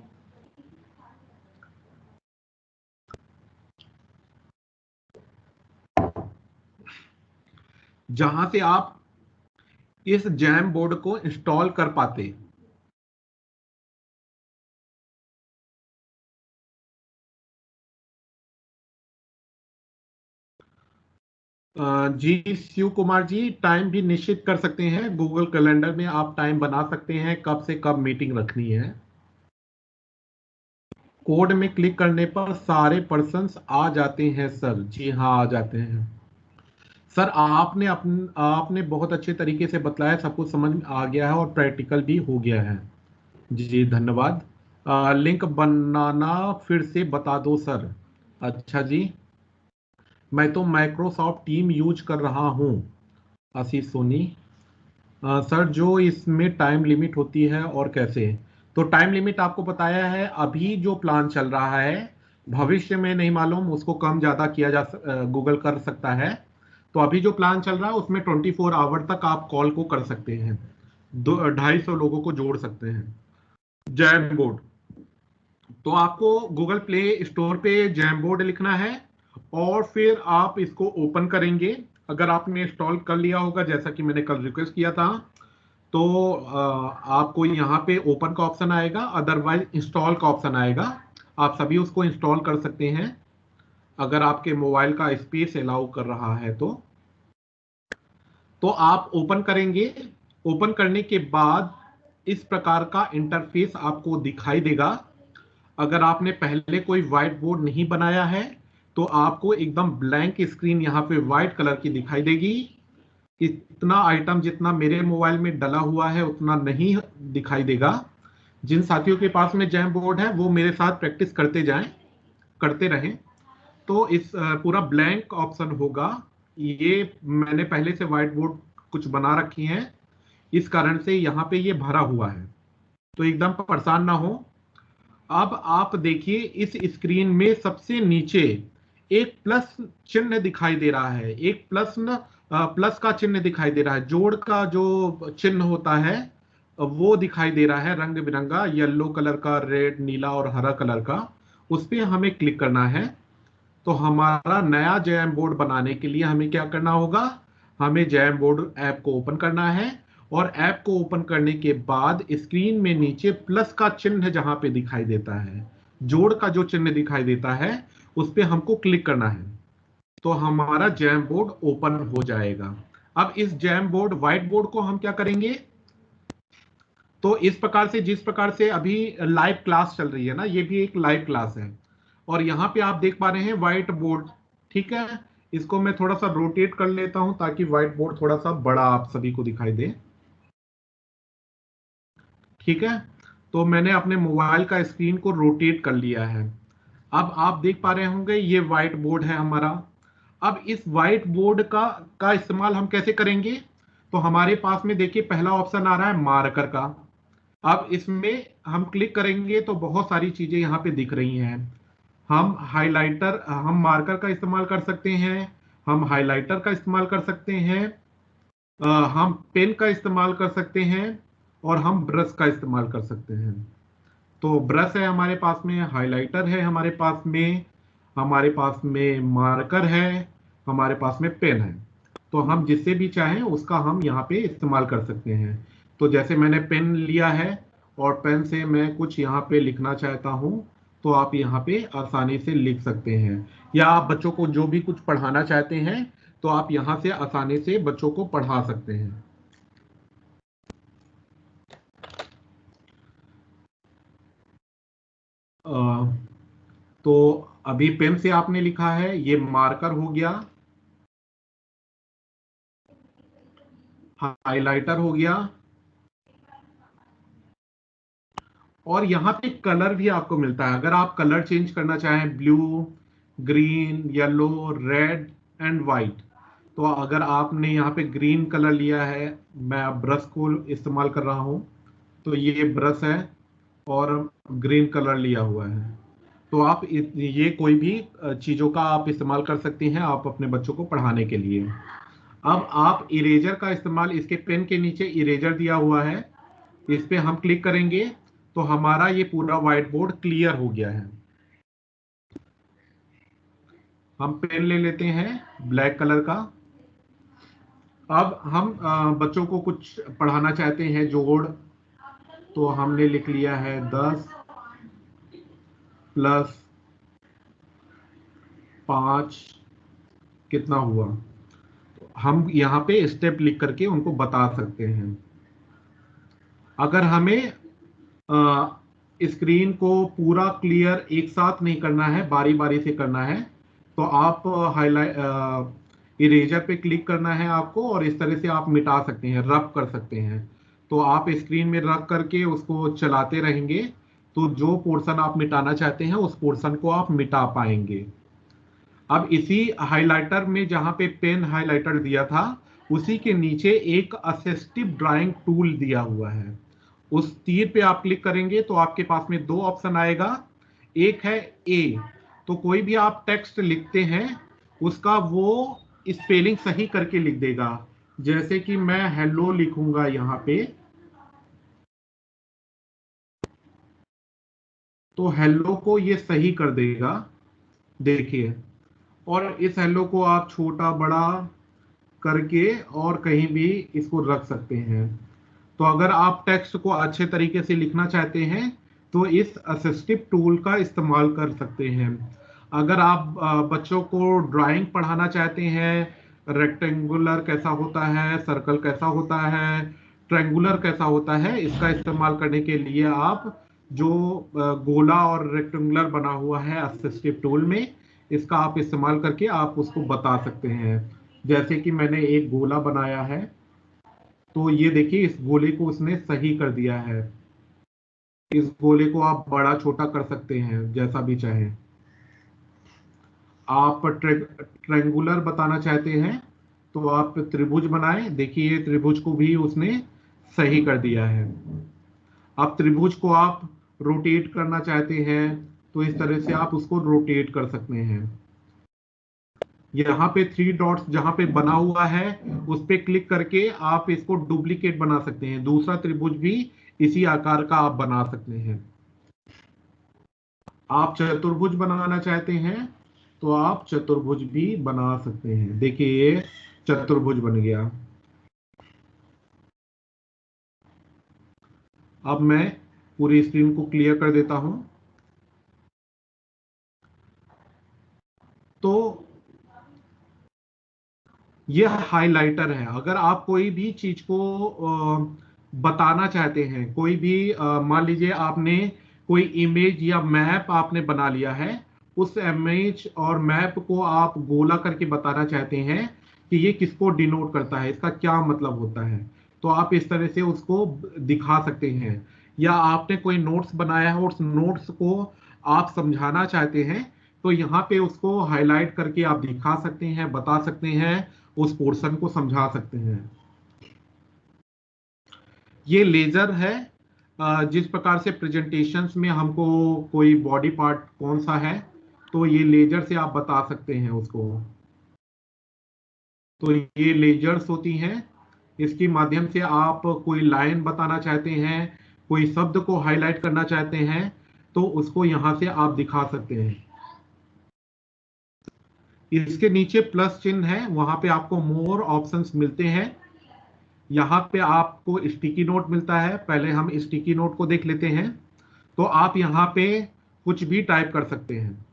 जहां से आप इस जैम बोर्ड को इंस्टॉल कर पाते। जी शिव कुमार जी, टाइम भी निश्चित कर सकते हैं, गूगल कैलेंडर में आप टाइम बना सकते हैं कब से कब मीटिंग रखनी है। कोड में क्लिक करने पर सारे पर्सन्स आ जाते हैं सर। जी हाँ, आ जाते हैं सर। आपने बहुत अच्छे तरीके से बतलाया, सब कुछ समझ में आ गया है और प्रैक्टिकल भी हो गया है। जी धन्यवाद। लिंक बनाना फिर से बता दो सर। अच्छा जी। मैं तो माइक्रोसॉफ्ट टीम यूज कर रहा हूँ। आशीष सोनी। सर जो इसमें टाइम लिमिट होती है और कैसे? तो टाइम लिमिट आपको बताया है। अभी जो प्लान चल रहा है, भविष्य में नहीं मालूम, उसको कम ज्यादा किया गूगल कर सकता है। तो अभी जो प्लान चल रहा है उसमें 24 आवर तक आप कॉल को कर सकते हैं, 250 लोगों को जोड़ सकते हैं। Jam board. तो आपको गूगल प्ले स्टोर पे जैम बोर्ड लिखना है, और फिर आप इसको ओपन करेंगे। अगर आपने इंस्टॉल कर लिया होगा जैसा कि मैंने कल रिक्वेस्ट किया था, तो आपको यहाँ पे ओपन का ऑप्शन आएगा, अदरवाइज इंस्टॉल का ऑप्शन आएगा। आप सभी उसको इंस्टॉल कर सकते हैं अगर आपके मोबाइल का स्पेस अलाउ कर रहा है तो आप ओपन करेंगे। ओपन करने के बाद इस प्रकार का इंटरफेस आपको दिखाई देगा। अगर आपने पहले कोई व्हाइट बोर्ड नहीं बनाया है तो आपको एकदम ब्लैंक स्क्रीन यहाँ पे व्हाइट कलर की दिखाई देगी। इतना आइटम जितना मेरे मोबाइल में डला हुआ है उतना नहीं दिखाई देगा। जिन साथियों के पास में जैम बोर्ड है वो मेरे साथ प्रैक्टिस करते जाएं, करते रहें। तो इस पूरा ब्लैंक ऑप्शन होगा। ये मैंने पहले से व्हाइट बोर्ड कुछ बना रखी हैं, इस कारण से यहाँ पे ये भरा हुआ है, तो एकदम परेशान ना हो। अब आप देखिए इस स्क्रीन में सबसे नीचे एक प्लस चिन्ह दिखाई दे रहा है। एक प्लस का चिन्ह दिखाई दे रहा है। जोड़ का जो चिन्ह होता है वो दिखाई दे रहा है, रंग बिरंगा येलो कलर का, रेड, नीला और हरा कलर का। उस पर हमें क्लिक करना है। तो हमारा नया जैम बोर्ड बनाने के लिए हमें क्या करना होगा? हमें जैम बोर्ड ऐप को ओपन करना है, और ऐप को ओपन करने के बाद स्क्रीन में नीचे प्लस का चिन्ह जहां पे दिखाई देता है, जोड़ का जो चिन्ह दिखाई देता है, उस पे हमको क्लिक करना है। तो हमारा जैम बोर्ड ओपन हो जाएगा। अब इस जैम बोर्ड व्हाइट बोर्ड को हम क्या करेंगे? तो इस प्रकार से, जिस प्रकार से अभी लाइव क्लास चल रही है ना, ये भी एक लाइव क्लास है, और यहाँ पे आप देख पा रहे हैं व्हाइट बोर्ड। ठीक है, इसको मैं थोड़ा सा रोटेट कर लेता हूं ताकि व्हाइट बोर्ड थोड़ा सा बड़ा आप सभी को दिखाई दे। ठीक है, तो मैंने अपने मोबाइल का स्क्रीन को रोटेट कर लिया है। अब आप देख पा रहे होंगे ये व्हाइट बोर्ड है हमारा। अब इस व्हाइट बोर्ड का इस्तेमाल हम कैसे करेंगे? तो हमारे पास में देखिए पहला ऑप्शन आ रहा है मार्कर का। अब इसमें हम क्लिक करेंगे तो बहुत सारी चीजें यहाँ पे दिख रही हैं। हम मार्कर का इस्तेमाल कर सकते हैं, हम हाइलाइटर का इस्तेमाल कर सकते हैं, हम पेन का इस्तेमाल कर सकते हैं, और हम ब्रश का इस्तेमाल कर सकते हैं। तो ब्रश है हमारे पास में, हाइलाइटर है हमारे पास में मार्कर है, हमारे पास में पेन है। तो हम जिससे भी चाहें उसका हम यहाँ पे इस्तेमाल कर सकते हैं। तो जैसे मैंने पेन लिया है और पेन से मैं कुछ यहाँ पे लिखना चाहता हूँ, तो आप यहाँ पे आसानी से लिख सकते हैं। या आप बच्चों को जो भी कुछ पढ़ाना चाहते हैं तो आप यहाँ से आसानी से बच्चों को पढ़ा सकते हैं। अ, तो अभी पेन से आपने लिखा है, ये मार्कर हो गया, हाइलाइटर हो गया, और यहाँ पे कलर भी आपको मिलता है। अगर आप कलर चेंज करना चाहें, blue, green, yellow, red and white, तो अगर आपने यहाँ पे ग्रीन कलर लिया है, मैं ब्रश को इस्तेमाल कर रहा हूँ, तो ये ब्रश है और ग्रीन कलर लिया हुआ है। तो आप ये कोई भी चीज़ों का आप इस्तेमाल कर सकती हैं आप अपने बच्चों को पढ़ाने के लिए। अब आप इरेजर का इस्तेमाल, इसके पेन के नीचे इरेजर दिया हुआ है, इस पे हम क्लिक करेंगे तो हमारा ये पूरा व्हाइट बोर्ड क्लियर हो गया है। हम पेन ले लेते हैं ब्लैक कलर का। अब हम बच्चों को कुछ पढ़ाना चाहते हैं, जोड़, तो हमने लिख लिया है 10 + 5 कितना हुआ। हम यहाँ पे स्टेप लिख करके उनको बता सकते हैं। अगर हमें स्क्रीन को पूरा क्लियर एक साथ नहीं करना है, बारी बारी से करना है, तो आप हाईलाइट इरेजर पे क्लिक करना है आपको, और इस तरह से आप मिटा सकते हैं, रब कर सकते हैं। तो आप स्क्रीन में रब करके उसको चलाते रहेंगे तो जो पोर्शन आप मिटाना चाहते हैं उस पोर्शन को आप मिटा पाएंगे। अब इसी हाइलाइटर में जहां पे पेन हाइलाइटर दिया था, उसी के नीचे एक असिस्टिव ड्राइंग टूल दिया हुआ है। उस तीर पे आप क्लिक करेंगे तो आपके पास में दो ऑप्शन आएगा। एक है ए, तो कोई भी आप टेक्स्ट लिखते हैं उसका वो स्पेलिंग सही करके लिख देगा। जैसे कि मैं हेलो लिखूंगा यहाँ पे, तो हेलो को ये सही कर देगा, देखिए। और इस हेलो को आप छोटा बड़ा करके और कहीं भी इसको रख सकते हैं। तो अगर आप टेक्स्ट को अच्छे तरीके से लिखना चाहते हैं तो इस असिस्टिव टूल का इस्तेमाल कर सकते हैं। अगर आप बच्चों को ड्राइंग पढ़ाना चाहते हैं, रेक्टेंगुलर कैसा होता है, सर्कल कैसा होता है, ट्रायंगुलर कैसा होता है, इसका इस्तेमाल करने के लिए आप जो गोला और रेक्टेंगुलर बना हुआ है असिस्टिव टूल में, इसका आप इस्तेमाल करके आप उसको बता सकते हैं। जैसे कि मैंने एक गोला बनाया है, तो ये देखिए इस गोले को उसने सही कर दिया है। इस गोले को आप बड़ा छोटा कर सकते हैं जैसा भी चाहें। आप ट्रायंगुलर बताना चाहते हैं तो आप त्रिभुज बनाएं, देखिए त्रिभुज को भी उसने सही कर दिया है। आप त्रिभुज को आप रोटेट करना चाहते हैं तो इस तरह से आप उसको रोटेट कर सकते हैं। यहाँ पे 3 डॉट्स जहां पे बना हुआ है उस पे क्लिक करके आप इसको डुप्लीकेट बना सकते हैं, दूसरा त्रिभुज भी इसी आकार का आप बना सकते हैं। आप चतुर्भुज बनाना चाहते हैं तो आप चतुर्भुज भी बना सकते हैं। देखिए ये चतुर्भुज बन गया। अब मैं पूरी स्क्रीन को क्लियर कर देता हूं। तो यह हाइलाइटर है। अगर आप कोई भी चीज को बताना चाहते हैं, कोई भी मान लीजिए आपने कोई इमेज या मैप आपने बना लिया है, उस इमेज और मैप को आप गोला करके बताना चाहते हैं कि ये किसको डिनोट करता है, इसका क्या मतलब होता है, तो आप इस तरह से उसको दिखा सकते हैं। या आपने कोई नोट्स बनाया है, उस नोट्स को आप समझाना चाहते हैं तो यहाँ पे उसको हाईलाइट करके आप दिखा सकते हैं, बता सकते हैं, उस पोर्शन को समझा सकते हैं। ये लेजर है। जिस प्रकार से प्रेजेंटेशंस में हमको कोई बॉडी पार्ट कौन सा है तो ये लेजर से आप बता सकते हैं उसको। तो ये लेजर्स होती हैं, इसके माध्यम से आप कोई लाइन बताना चाहते हैं, कोई शब्द को हाईलाइट करना चाहते हैं तो उसको यहां से आप दिखा सकते हैं। इसके नीचे प्लस चिन्ह है, वहां पे आपको मोर ऑप्शंस मिलते हैं। यहाँ पे आपको स्टिकी नोट मिलता है, पहले हम स्टिकी नोट को देख लेते हैं। तो आप यहाँ पे कुछ भी टाइप कर सकते हैं।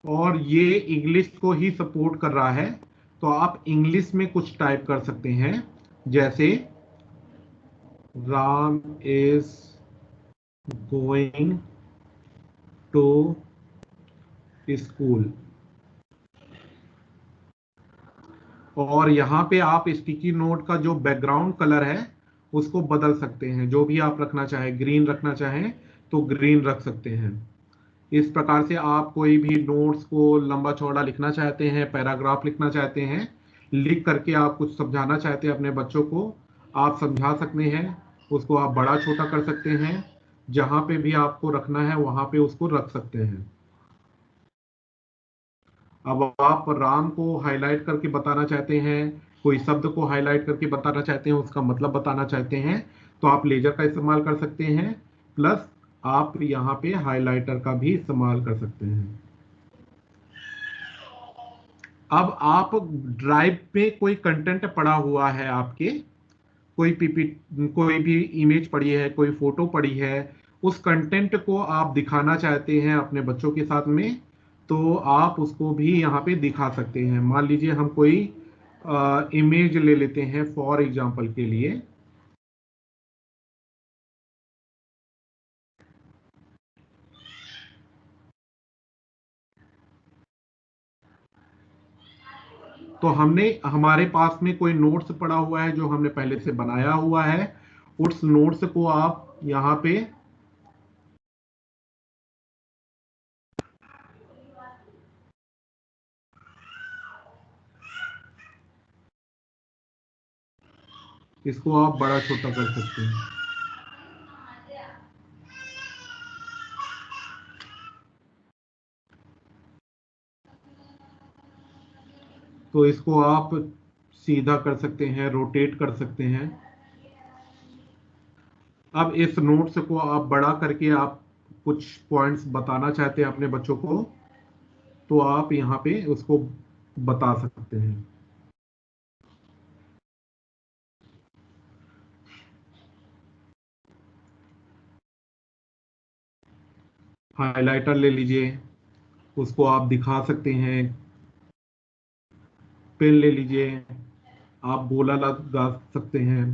और ये इंग्लिश को ही सपोर्ट कर रहा है, तो आप इंग्लिश में कुछ टाइप कर सकते हैं, जैसे Ram is going to school. और यहाँ पे आप स्टिकी नोट का जो बैकग्राउंड कलर है उसको बदल सकते हैं, जो भी आप रखना चाहें, ग्रीन रखना चाहें तो ग्रीन रख सकते हैं। इस प्रकार से आप कोई भी नोट्स को लंबा चौड़ा लिखना चाहते हैं, पैराग्राफ लिखना चाहते हैं, लिख करके आप कुछ समझाना चाहते हैं अपने बच्चों को, आप समझा सकते हैं। उसको आप बड़ा छोटा कर सकते हैं, जहां पे भी आपको रखना है वहां पे उसको रख सकते हैं। अब आप राम को हाईलाइट करके बताना चाहते हैं, कोई शब्द को हाईलाइट करके बताना चाहते हैं, उसका मतलब बताना चाहते हैं, तो आप लेजर का इस्तेमाल कर सकते हैं, प्लस आप यहाँ पे हाइलाइटर का भी इस्तेमाल कर सकते हैं। अब आप ड्राइव पे कोई कंटेंट पड़ा हुआ है आपके, कोई पीपी, कोई भी इमेज पड़ी है, कोई फोटो पड़ी है, उस कंटेंट को आप दिखाना चाहते हैं अपने बच्चों के साथ में, तो आप उसको भी यहाँ पे दिखा सकते हैं। मान लीजिए हम कोई इमेज ले लेते हैं फॉर एग्जांपल के लिए। तो हमने हमारे पास में कोई नोट्स पड़ा हुआ है जो हमने पहले से बनाया हुआ है, उस नोट्स को आप यहाँ पे इसको आप बड़ा छोटा कर सकते हैं। तो इसको आप सीधा कर सकते हैं, रोटेट कर सकते हैं। अब इस नोट्स को आप बड़ा करके आप कुछ पॉइंट्स बताना चाहते हैं अपने बच्चों को, तो आप यहाँ पे उसको बता सकते हैं। हाइलाइटर ले लीजिए, उसको आप दिखा सकते हैं। पेन ले लीजिए, आप गोला लगा सकते हैं।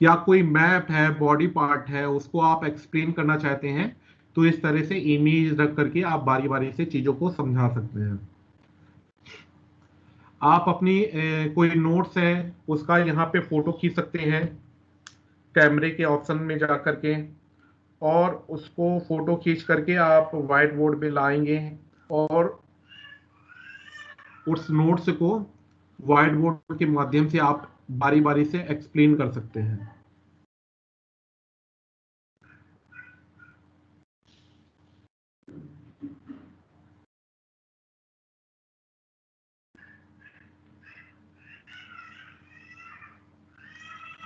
या कोई मैप है, बॉडी पार्ट है, उसको आप एक्सप्लेन करना चाहते हैं, तो इस तरह से इमेज रख करके आप बारी बारी से चीजों को समझा सकते हैं। आप अपनी कोई नोट्स है उसका यहाँ पे फोटो खींच सकते हैं कैमरे के ऑप्शन में जा करके, और उसको फोटो खींच करके आप व्हाइट बोर्ड पे लाएंगे और उस नोट्स को व्हाइट बोर्ड के माध्यम से आप बारी बारी से एक्सप्लेन कर सकते हैं।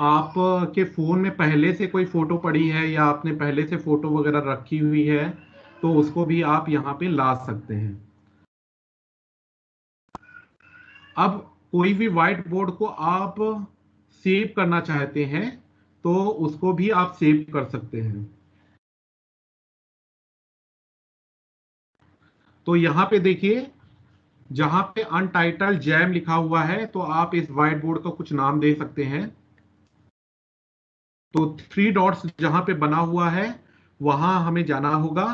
आप के फोन में पहले से कोई फोटो पड़ी है या आपने पहले से फोटो वगैरह रखी हुई है, तो उसको भी आप यहाँ पे ला सकते हैं। अब कोई भी व्हाइट बोर्ड को आप सेव करना चाहते हैं, तो उसको भी आप सेव कर सकते हैं। तो यहाँ पे देखिए, जहां पे अनटाइटल्ड जैम लिखा हुआ है, तो आप इस व्हाइट बोर्ड का कुछ नाम दे सकते हैं। तो 3 डॉट्स जहां पे बना हुआ है वहां हमें जाना होगा,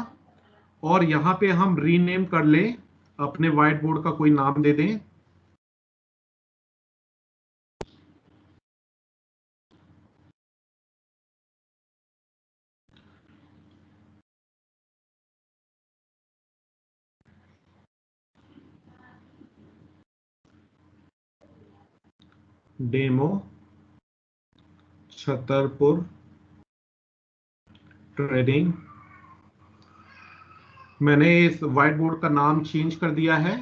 और यहाँ पे हम रीनेम कर लें, अपने व्हाइट बोर्ड का कोई नाम दे दें। Demo Chhatarpur trading. मैंने इस व्हाइट बोर्ड का नाम चेंज कर दिया है।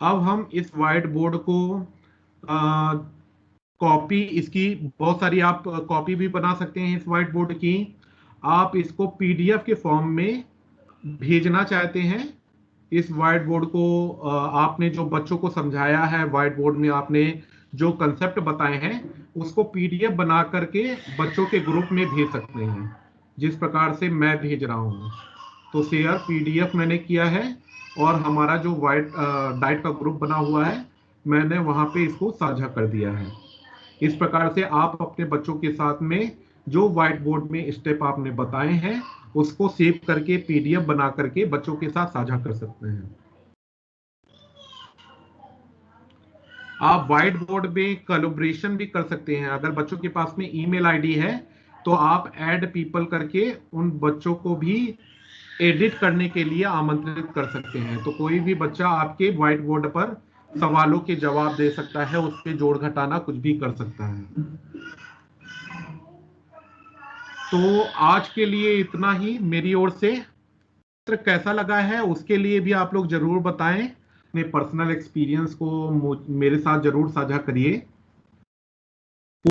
अब हम इस व्हाइट बोर्ड को कॉपी, इसकी बहुत सारी आप कॉपी भी बना सकते हैं इस व्हाइट बोर्ड की। आप इसको पीडीएफ के फॉर्म में भेजना चाहते हैं, इस व्हाइट बोर्ड को आपने जो बच्चों को समझाया है, व्हाइट बोर्ड में आपने जो कंसेप्ट बताए हैं, उसको पीडीएफ बना करके बच्चों के ग्रुप में भेज सकते हैं, जिस प्रकार से मैं भेज रहा हूँ। तो शेयर पीडीएफ मैंने किया है, और हमारा जो व्हाइट डाइट का ग्रुप बना हुआ है, मैंने वहां पे इसको साझा कर दिया है। इस प्रकार से आप अपने बच्चों के साथ में जो व्हाइट बोर्ड में स्टेप आपने बताए हैं, उसको सेव करके पीडीएफ बना करके बच्चों के साथ साझा कर सकते हैं। आप व्हाइट बोर्ड में कोलैबोरेशन भी कर सकते हैं। अगर बच्चों के पास में ईमेल आईडी है, तो आप ऐड पीपल करके उन बच्चों को भी एडिट करने के लिए आमंत्रित कर सकते हैं। तो कोई भी बच्चा आपके व्हाइट बोर्ड पर सवालों के जवाब दे सकता है, उस पर जोड़ घटाना कुछ भी कर सकता है। तो आज के लिए इतना ही मेरी ओर से। चित्र कैसा लगा है उसके लिए भी आप लोग जरूर बताएं, अपने पर्सनल एक्सपीरियंस को मेरे साथ जरूर साझा करिए।